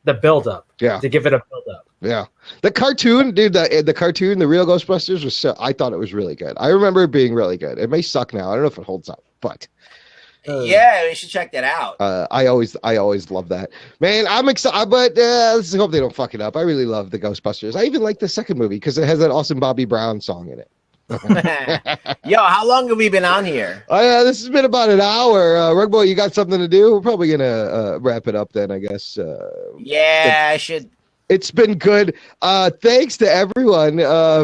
the build up. Yeah. To give it a build up. Yeah. The cartoon, dude, the cartoon, the real Ghostbusters I thought it was really good. I remember it being really good. It may suck now. I don't know if it holds up, but yeah, we should check that out. I always love that. Man, I'm excited, but let's hope they don't fuck it up. I really love the Ghostbusters. I even like the second movie because it has that awesome Bobby Brown song in it. Yo, how long have we been on here? This has been about an hour. Rugboy, you got something to do? We're probably gonna wrap it up then, I guess. Yeah, I should. It's been good. Thanks to everyone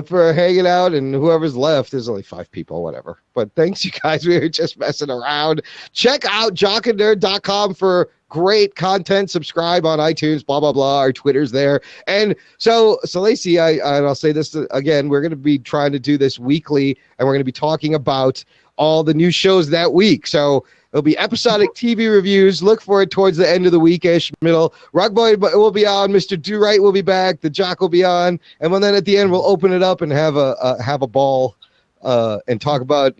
for hanging out, and whoever's left. There's only 5 people, whatever. But thanks, you guys. We were just messing around. Check out jockandnerd.com for great content. Subscribe on iTunes, blah, blah, blah. Our Twitter's there. And so Lacey, I'll say this again, we're going to be trying to do this weekly, and we're going to be talking about all the new shows that week. So it'll be episodic TV reviews. Look for it towards the end of the weekish, middle. Rugboy will be on. Mr. Do Right will be back. The Jock will be on. And then at the end, we'll open it up and have a ball and talk about,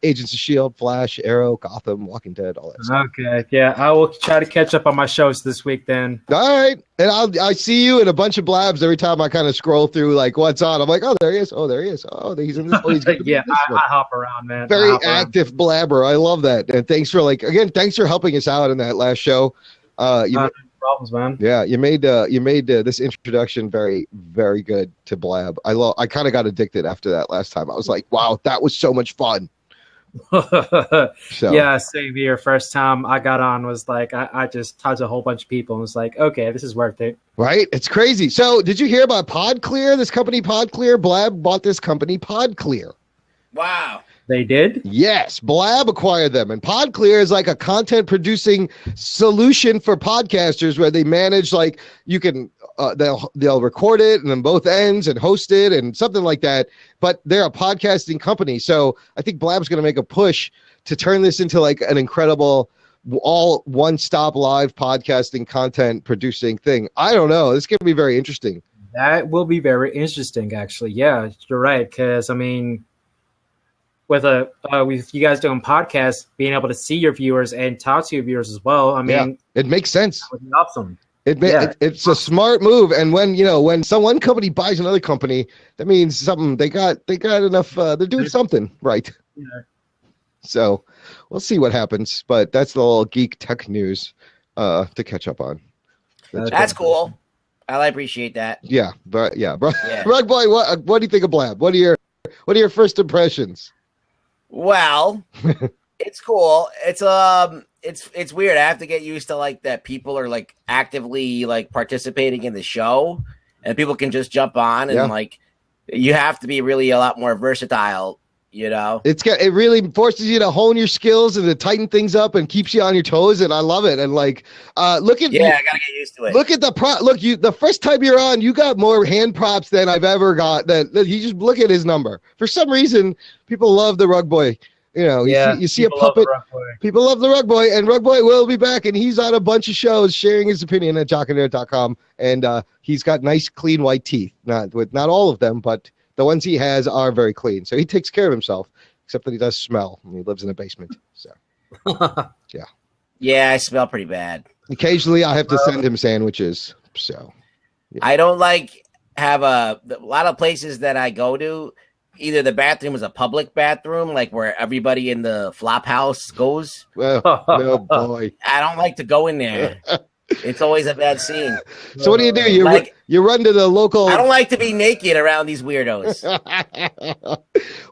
Agents of S.H.I.E.L.D., Flash, Arrow, Gotham, Walking Dead, all that stuff. Okay. Yeah, I will try to catch up on my shows this week then. All right. And I see you in a bunch of blabs every time I kind of scroll through like what's on. I'm like, oh, there he is. Oh, there he is. Oh, he's in this. Oh, he's yeah, I hop around, man. Very active blabber. I love that. And thanks for helping us out in that last show. No problems, man. Yeah, you made this introduction very, very good to Blab. I kind of got addicted after that last time. I was like, wow, that was so much fun. Yeah, same here. First time I got on was like I just talked to a whole bunch of people and was like, okay, this is worth it. Right? It's crazy. So did you hear about PodClear? This company PodClear? Blab bought this company PodClear. Wow. They did? Yes, Blab acquired them, and PodClear is like a content producing solution for podcasters where they manage like you can they'll record it and then both ends and host it and something like that. But they're a podcasting company, so I think Blab's going to make a push to turn this into like an incredible all one-stop live podcasting content producing thing. I don't know. This is going to be very interesting. That will be very interesting, actually. Yeah, you're right. Because I mean, with you guys doing podcasts, being able to see your viewers and talk to your viewers as well. I mean, it makes sense. That would be awesome. It's a smart move, and when one company buys another company, that means something. They got enough. They're doing something right. Yeah. So we'll see what happens, but that's the little geek tech news to catch up on. That's cool. I appreciate that. Yeah, but Rugboy, what do you think of Blab? What are your first impressions? Well, it's cool. It's weird. I have to get used to like that people are like actively like participating in the show, and people can just jump on and like you have to be really a lot more versatile. It really forces you to hone your skills and to tighten things up and keeps you on your toes, and I love it. And like, I gotta get used to it. Look at the first time you're on, you got more hand props than I've ever got. That you just look at his number. For some reason, people love the Rugboy. You see a puppet. People love the Rugboy, and Rugboy will be back, and he's on a bunch of shows sharing his opinion at jockandnerd.com, and he's got nice, clean white teeth. Not all of them, but the ones he has are very clean. So he takes care of himself, except that he does smell, and he lives in a basement. So, yeah. Yeah, I smell pretty bad. Occasionally, I have to send him sandwiches. So, I don't have a lot of places that I go to. either the bathroom is a public bathroom, like where everybody in the flop house goes. Well, oh boy. I don't like to go in there. It's always a bad scene. So what do? You run to the local. I don't like to be naked around these weirdos.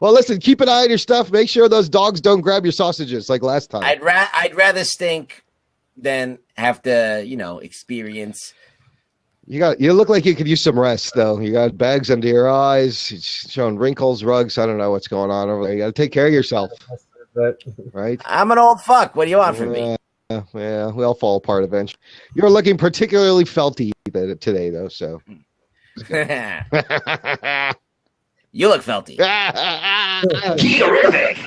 Well, listen, keep an eye on your stuff. Make sure those dogs don't grab your sausages like last time. I'd rather stink than have to, experience. You look like you could use some rest though. You got bags under your eyes, showing wrinkles, rugs. I don't know what's going on over there. You got to take care of yourself, right? I'm an old fuck. What do you want from me? Yeah, we all fall apart eventually. You're looking particularly felty today, though. So you look felty.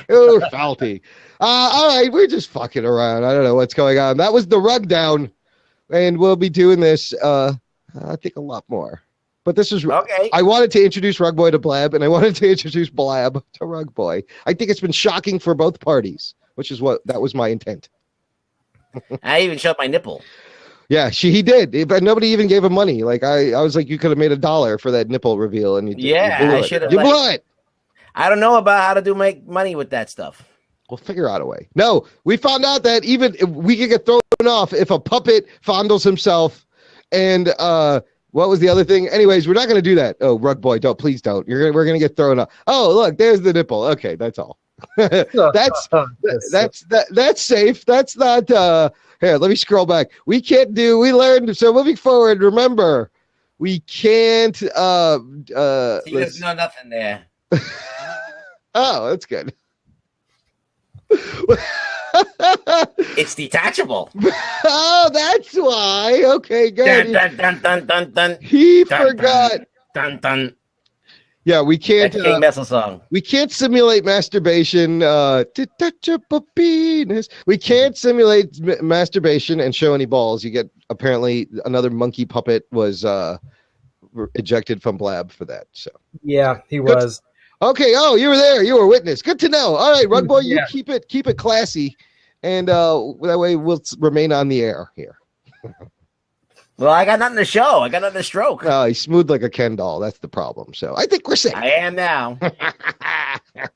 You're felty. All right, we're just fucking around. I don't know what's going on. That was the rug down, and we'll be doing this. I think a lot more. But this is okay. I wanted to introduce Rugboy to Blab, and I wanted to introduce Blab to Rugboy. I think it's been shocking for both parties, which is that was my intent. I even showed my nipple. Yeah, he did, but nobody even gave him money. Like I was like, you could have made $1 for that nipple reveal, and I should have. You blew it. I don't know about how to make money with that stuff. We'll figure out a way. No, we found out that even if we could get thrown off if a puppet fondles himself, and what was the other thing? Anyways, we're not going to do that. Oh, Rugboy, please don't. We're gonna get thrown off. Oh, look, there's the nipple. Okay, that's all. that's safe. That's not here, let me scroll back. We learned, so moving forward, remember, we can't see, there's nothing there. Oh, that's good. It's detachable. Oh, that's why. Okay, good. Dun, dun, dun, dun, dun, he dun, forgot. Dun, dun. Yeah, we can't. That's King Messel song. We can't simulate masturbation. To touch up a penis. We can't simulate masturbation and show any balls. You get apparently another monkey puppet was ejected from Blab for that. So yeah, he was. Okay. Oh, you were there. You were a witness. Good to know. All right, Rugboy, you keep it classy, and that way we'll remain on the air here. Well, I got nothing to show. I got nothing to stroke. He's smooth like a Ken doll. That's the problem. So I think we're safe. I am now.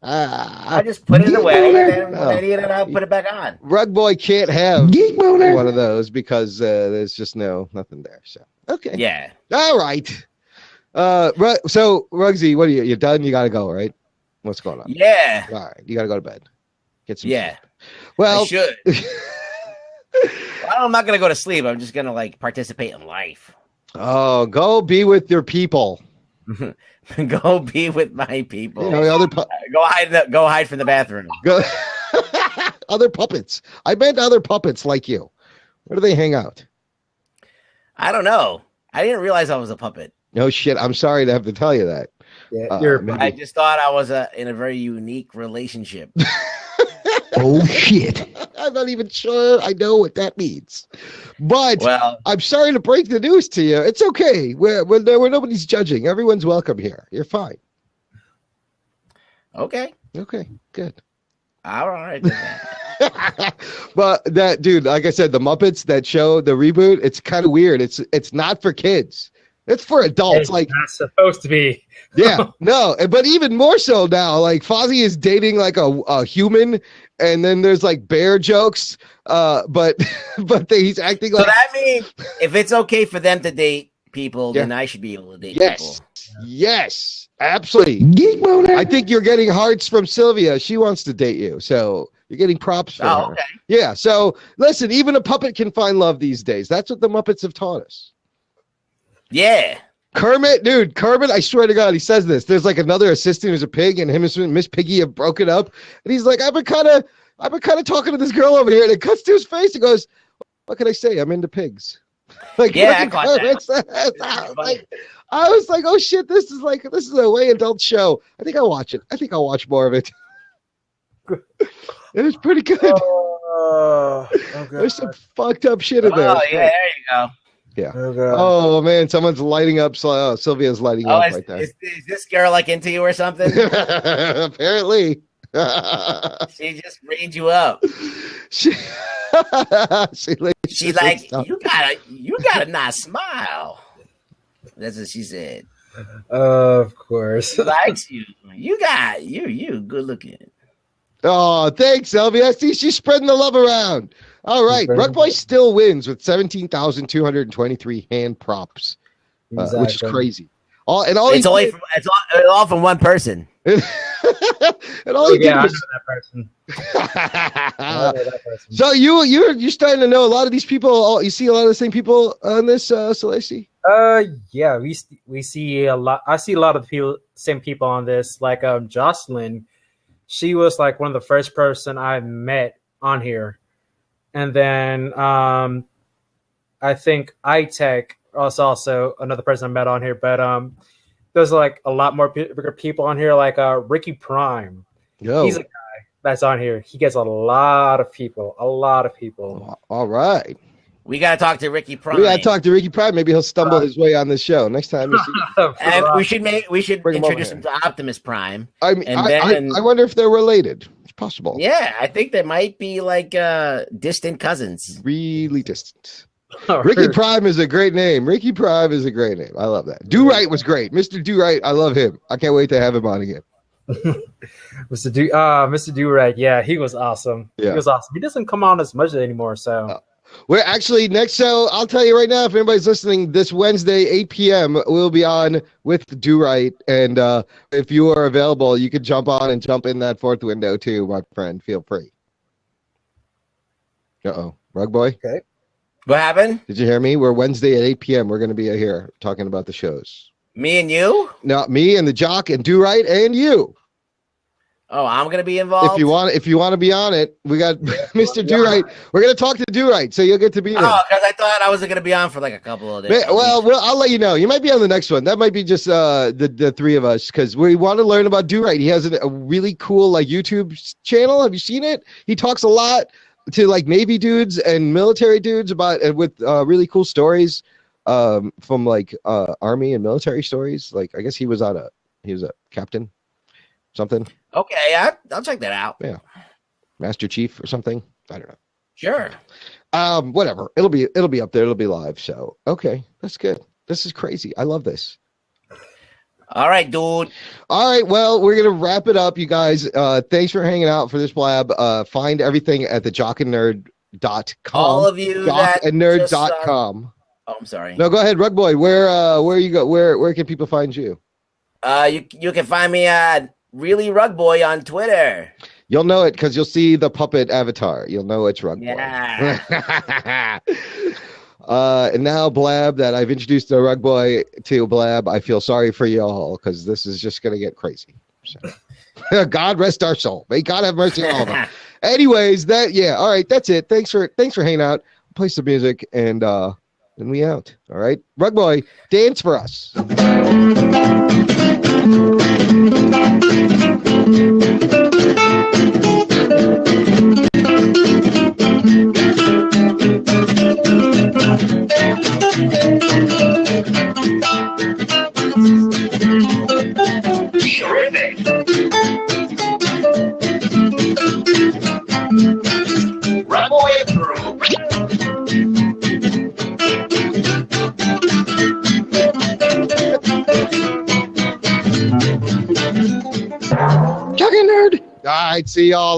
I just put it away, and then I'll put it back on. Rugboy can't have one of those because there's just nothing there. So okay. Yeah. All right. So Rugsy, what are you done? You got to go, right? What's going on? Yeah. All right. You got to go to bed. Get some sleep. Well, I should. I'm not gonna go to sleep. I'm just gonna participate in life. Oh, go be with your people. Go be with my people. Go hide from the bathroom. Go other puppets. I meant other puppets like you. Where do they hang out? I don't know. I didn't realize I was a puppet. No shit. I'm sorry to have to tell you that. Yeah, I just thought I was in a very unique relationship. Oh shit. I'm not even sure I know what that means. But I'm sorry to break the news to you. It's okay. We're nobody's judging. Everyone's welcome here. You're fine. Okay. Okay, good. All right. But that dude, like I said, the Muppets, that show, the reboot, it's kind of weird. It's not for kids. It's for adults. It's not supposed to be. Yeah, no, but even more so now. Like Fozzie is dating like a human, and then there's bear jokes. But he's acting like. So that means if it's okay for them to date people, then I should be able to date people. Yes, absolutely. I think you're getting hearts from Sylvia. She wants to date you, so you're getting props from her. Okay. Yeah. So listen, even a puppet can find love these days. That's what the Muppets have taught us. Yeah. Kermit, I swear to God, he says this. There's another assistant who's a pig, and him and Miss Piggy have broken up. And he's like, I've been kind of talking to this girl over here, and it cuts to his face and goes, what can I say? I'm into pigs. I caught that. I was like, oh shit, this is a way adult show. I think I'll watch it. I think I'll watch more of it. It was pretty good. There's some fucked up shit in there. Oh yeah, there you go. Yeah. Oh man, someone's lighting up. Sylvia's lighting up right there. Is this girl into you or something? Apparently. She just read you up. She's like, you gotta not smile. That's what she said. Of course. He likes you. You good looking. Oh, thanks, Elvie. I see she's spreading the love around. All right, Rugboy still wins with 17,223 hand props, which is crazy. It's all from one person. And all he did I was know that person. So you're starting to know a lot of these people. You see a lot of the same people on this, Celeste? Yeah, we see a lot. I see a lot of the same people on this. Like Jocelyn, she was like one of the first person I met on here, and then I think iTech was also another person I met on here. But there's like a lot more bigger people on here, like Ricky Prime. Yo. He's a guy that's on here. He gets a lot of people. All right. We got to talk to Ricky Prime. Maybe he'll stumble his way on this show next time. And we should introduce him to Optimus Prime. I mean, I wonder if they're related. It's possible. Yeah, I think they might be like distant cousins. Really distant. Ricky Prime is a great name. I love that. Do-Right was great. Mr. Do-Right, I love him. I can't wait to have him on again. Mr. Do-Right, yeah, he was awesome. Yeah. He was awesome. He doesn't come on as much anymore, so. We're actually next show. I'll tell you right now, if anybody's listening, this Wednesday, 8 p.m., we'll be on with Do-Right. And if you are available, you can jump on and jump in that fourth window too, my friend. Feel free. Rugboy? Okay. What happened? Did you hear me? We're Wednesday at 8 p.m. We're going to be here talking about the shows. Me and you? No, me and the Jock and Do-Right and you. Oh, I'm going to be involved? If you want to be on it, we got Mr. Do-Right. We're going to talk to Do-Right, so you'll get to be there. Oh, because I thought I wasn't going to be on for like a couple of days. Well, I'll let you know. You might be on the next one. That might be just the three of us, because we want to learn about Do-Right. He has a really cool like YouTube channel. Have you seen it? He talks a lot to like Navy dudes and military dudes about with really cool stories from like Army and military stories. Like I guess he was a captain, something. Okay, I'll check that out. Yeah, Master Chief or something. I don't know. Sure. Whatever. It'll be up there. It'll be live. So okay, that's good. This is crazy. I love this. All right, dude. All right, well, we're going to wrap it up, you guys. Thanks for hanging out for this blab. Find everything at the jockandnerd.com. All of you jockandnerd.com. Oh, I'm sorry. No, go ahead, Rugboy. Where you go? Where can people find you? You can find me at Really Rugboy on Twitter. You'll know it because you'll see the puppet avatar. You'll know it's Rugboy. Yeah. And now Blab, that I've introduced the Rugboy to Blab, I feel sorry for y'all because this is just going to get crazy. So. God rest our soul. May God have mercy on all of them. Anyways, all right, that's it. Thanks for hanging out. Play some music and we out. All right, Rugboy, dance for us. Terrific. Rugboy approved. Jockey Nerd. All right, see y'all.